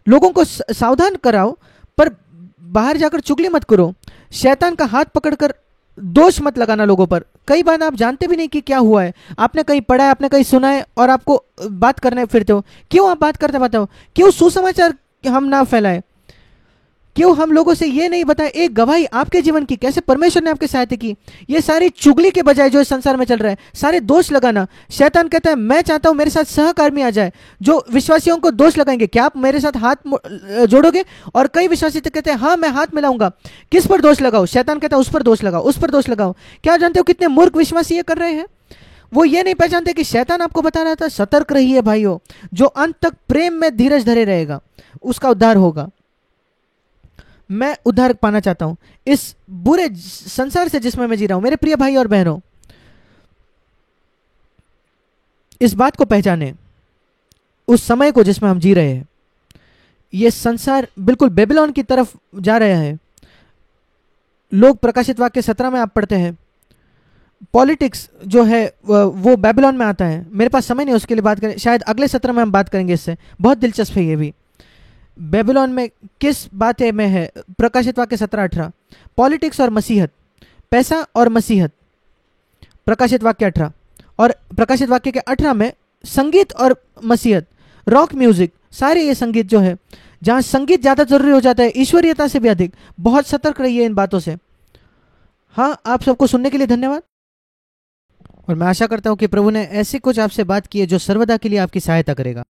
A: लोगों को सावधान कराओ, पर बाहर जाकर चुगली मत करो। शैतान का हाथ पकड़कर दोष मत लगाना लोगों पर। कई बार आप जानते भी नहीं कि क्या हुआ है, आपने कहीं पढ़ा है, आपने कहीं सुना है, और आपको बात करने फिरते हो। क्यों आप बात करते बताओ? क्यों सुसमाचार हम ना फैलाए? क्यों हम लोगों से ये नहीं बताए एक गवाही आपके जीवन की, कैसे परमेश्वर ने आपकी सहायता की? ये सारी चुगली के बजाय जो इस संसार में चल रहा है, सारे दोष लगाना। शैतान कहता है मैं चाहता हूं मेरे साथ सहकर्मी आ जाए जो विश्वासियों को दोष लगाएंगे। क्या आप मेरे साथ हाथ जोड़ोगे? और कई विश्वासी तो कहते हैं हाँ मैं हाथ मिलाऊंगा। किस पर दोष लगाओ? शैतान कहता है उस पर दोष लगाओ, उस पर दोष लगाओ। क्या जानते हो कितने मूर्ख विश्वासी ये कर रहे हैं? वो ये नहीं पहचानते कि शैतान आपको बता रहा था सतर्क रहिए भाइयों, जो अंत तक प्रेम में धीरज धरे रहेगा उसका उद्धार होगा। मैं उद्धार पाना चाहता हूं इस बुरे संसार से जिसमें मैं जी रहा हूं। मेरे प्रिय भाई और बहनों, इस बात को पहचाने, उस समय को जिसमें हम जी रहे हैं। यह संसार बिल्कुल बेबीलोन की तरफ जा रहा है। लोग प्रकाशित वाक्य 17 में आप पढ़ते हैं, पॉलिटिक्स जो है वो बेबीलोन में आता है। मेरे पास समय नहीं उसके लिए बात करें, शायद अगले सत्र में हम बात करेंगे इससे। बहुत दिलचस्प है ये भी। बेबीलोन में किस बातें में है? प्रकाशित वाक्य 17-18, पॉलिटिक्स और मसीहत, पैसा और मसीहत, प्रकाशित वाक्य 18। और प्रकाशित वाक्य के 18 में संगीत और मसीहत, रॉक म्यूजिक, सारे ये संगीत जो है, जहां संगीत ज्यादा जरूरी हो जाता है ईश्वरीयता से भी अधिक। बहुत सतर्क रहिए इन बातों से। हाँ, आप सबको सुनने के लिए धन्यवाद, और मैं आशा करता हूं कि प्रभु ने ऐसे कुछ आपसे बात की है जो सर्वदा के लिए आपकी सहायता करेगा।